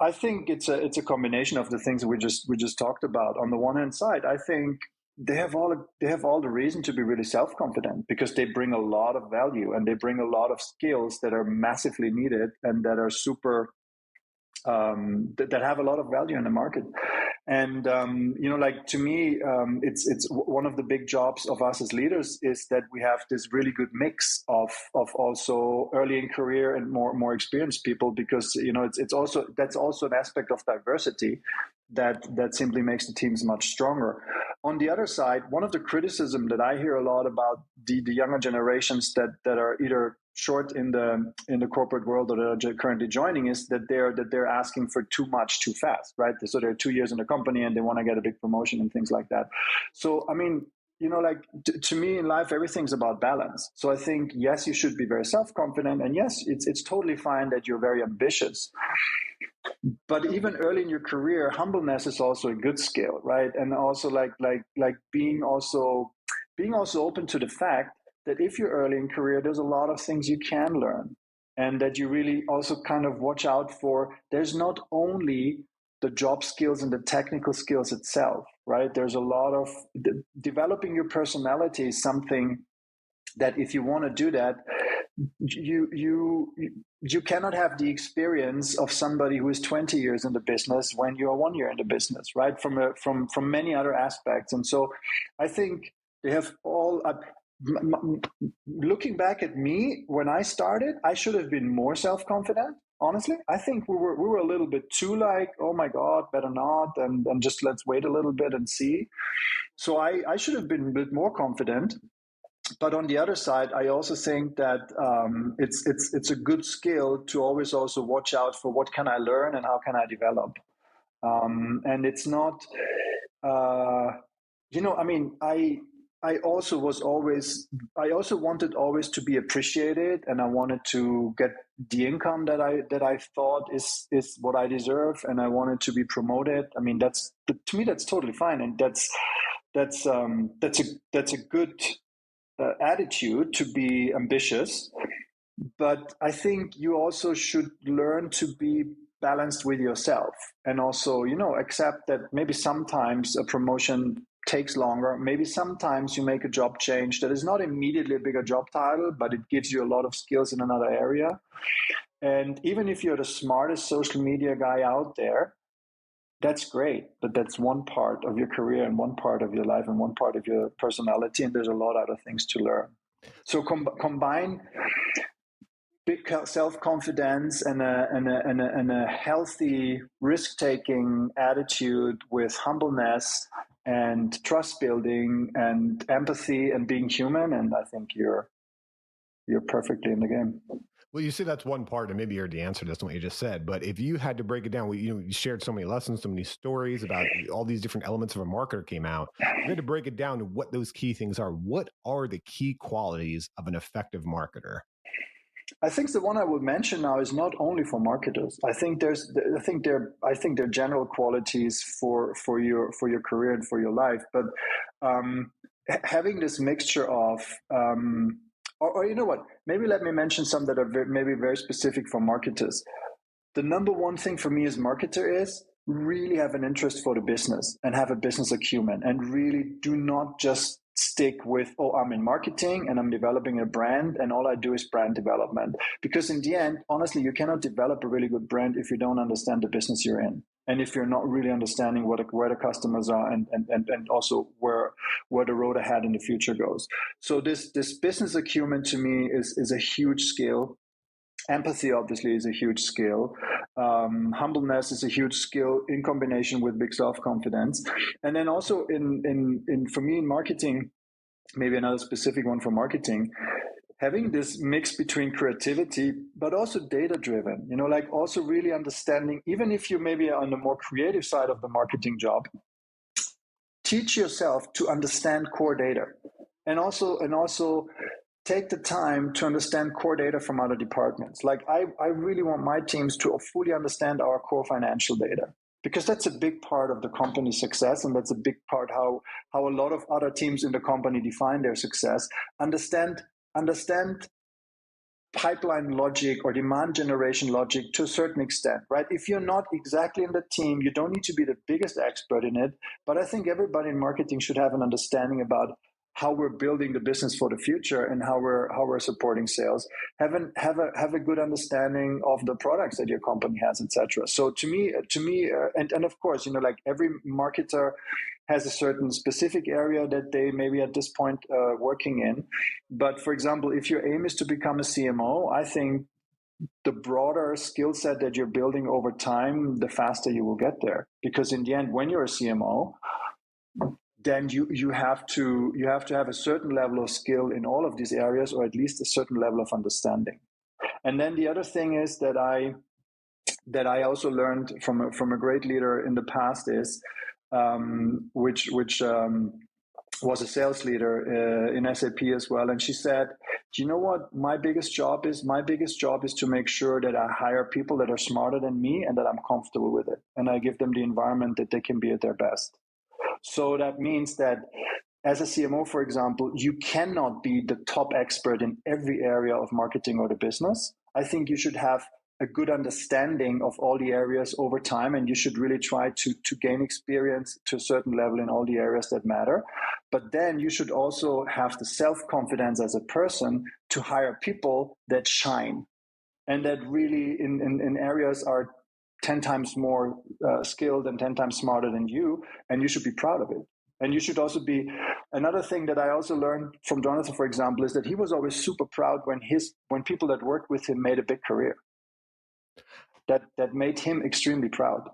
[SPEAKER 1] I think it's a combination of the things that we just talked about. On the one hand side, I think they have all the reason to be really self-confident because they bring a lot of value and they bring a lot of skills that are massively needed and that are super that have a lot of value in the market. And like to me, it's one of the big jobs of us as leaders is that we have this really good mix of also early in career and more experienced people, because that's also an aspect of diversity that simply makes the teams much stronger. On the other side, one of the criticism that I hear a lot about the younger generations that are either short in the corporate world or that are currently joining is that they're asking for too much too fast, right? So they're 2 years in the company and they want to get a big promotion and things like that. So I mean, to me in life, everything's about balance. So I think, yes, you should be very self-confident, and yes, it's totally fine that you're very ambitious. But even early in your career, humbleness is also a good skill, right? And also like being also open to the fact that if you're early in career, there's a lot of things you can learn, and that you really also kind of watch out for. There's not only the job skills and the technical skills itself, right? There's a lot of developing your personality is something that if you want to do that, you cannot have the experience of somebody who is 20 years in the business when you're 1 year in the business, right? From many other aspects. And so I think they have all looking back at me when I started, I should have been more self-confident. Honestly, I think we were a little bit too like, oh my God, better not, and just let's wait a little bit and see. So I should have been a bit more confident. But on the other side, I also think that it's a good skill to always also watch out for what can I learn and how can I develop. And it's not, I also wanted always to be appreciated, and I wanted to get the income that I thought is what I deserve, and I wanted to be promoted. I mean, to me that's totally fine, and that's a good attitude to be ambitious. But I think you also should learn to be balanced with yourself, and also accept that maybe sometimes a promotion takes longer. Maybe sometimes you make a job change that is not immediately a bigger job title, but it gives you a lot of skills in another area. And even if you're the smartest social media guy out there, that's great, but that's one part of your career and one part of your life and one part of your personality, and there's a lot of other things to learn. So combine big self-confidence and a healthy risk-taking attitude with humbleness and trust building and empathy and being human, and I think you're perfectly in the game.
[SPEAKER 3] Well, you see, that's one part, and maybe you already answered this in what you just said. But if you had to break it down, you shared so many lessons, so many stories about all these different elements of a marketer came out. You had to break it down to what those key things are. What are the key qualities of an effective marketer?
[SPEAKER 1] I think the one I would mention now is not only for marketers. I think there are general qualities for your career and for your life. But having this mixture of or you know what? Maybe let me mention some that are maybe very specific for marketers. The number one thing for me as marketer is really have an interest for the business and have a business acumen, and really do not just stick with, oh, I'm in marketing and I'm developing a brand and all I do is brand development. Because in the end, honestly, you cannot develop a really good brand if you don't understand the business you're in. And if you're not really understanding where the customers are and also where the road ahead in the future goes. So this business acumen to me is a huge skill. Empathy, obviously, is a huge skill. Humbleness is a huge skill in combination with big self-confidence. And then also for me in marketing, maybe another specific one for marketing, having this mix between creativity, but also data-driven, like also really understanding, even if you maybe are on the more creative side of the marketing job, teach yourself to understand core data and also take the time to understand core data from other departments. Like I really want my teams to fully understand our core financial data, because that's a big part of the company's success, and that's a big part how a lot of other teams in the company define their success. Understand pipeline logic or demand generation logic to a certain extent, right? If you're not exactly in the team, you don't need to be the biggest expert in it, but I think everybody in marketing should have an understanding about how we're building the business for the future and how we're supporting sales. Have a good understanding of the products that your company has, etc. So to me, and of course, like every marketer has a certain specific area that they maybe at this point working in. But for example, if your aim is to become a CMO, I think the broader skill set that you're building over time, the faster you will get there. Because in the end, when you're a CMO, then you have to have a certain level of skill in all of these areas, or at least a certain level of understanding. And then the other thing is that I also learned from a great leader in the past is which was a sales leader in SAP as well, and she said, "Do you know what my biggest job is? My biggest job is to make sure that I hire people that are smarter than me and that I'm comfortable with it, and I give them the environment that they can be at their best." So that means that as a CMO, for example, you cannot be the top expert in every area of marketing or the business. I think you should have a good understanding of all the areas over time, and you should really try to gain experience to a certain level in all the areas that matter. But then you should also have the self-confidence as a person to hire people that shine and that really in areas are 10 times more skilled and 10 times smarter than you, and you should be proud of it. And you should also be, another thing that I also learned from Jonathan, for example, is that he was always super proud when people that worked with him made a big career. That made him extremely proud.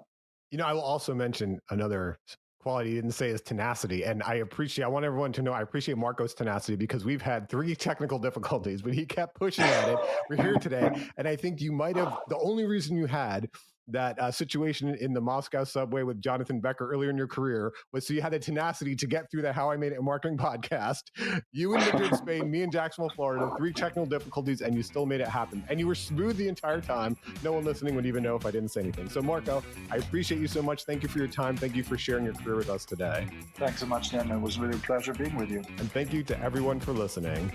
[SPEAKER 3] I will also mention another quality you didn't say is tenacity. And I want everyone to know I appreciate Marco's tenacity, because we've had 3 technical difficulties, but he kept pushing at it. We're here today. And I think you might have, the only reason you had that situation in the Moscow subway with Jonathan Becker earlier in your career was so you had the tenacity to get through the How I Made It in Marketing podcast. You in Madrid, Spain, me in Jacksonville, Florida, 3 technical difficulties, and you still made it happen. And you were smooth the entire time. No one listening would even know if I didn't say anything. So Marco, I appreciate you so much. Thank you for your time. Thank you for sharing your career with us today.
[SPEAKER 1] Thanks so much, Dan. It was really a pleasure being with you.
[SPEAKER 3] And thank you to everyone for listening.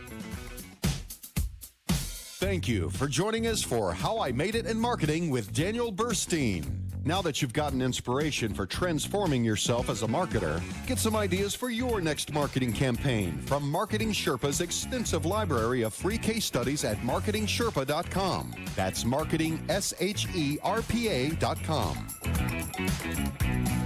[SPEAKER 2] Thank you for joining us for How I Made It in Marketing with Daniel Burstein. Now that you've gotten inspiration for transforming yourself as a marketer, get some ideas for your next marketing campaign from Marketing Sherpa's extensive library of free case studies at marketingsherpa.com. That's marketingsherpa.com.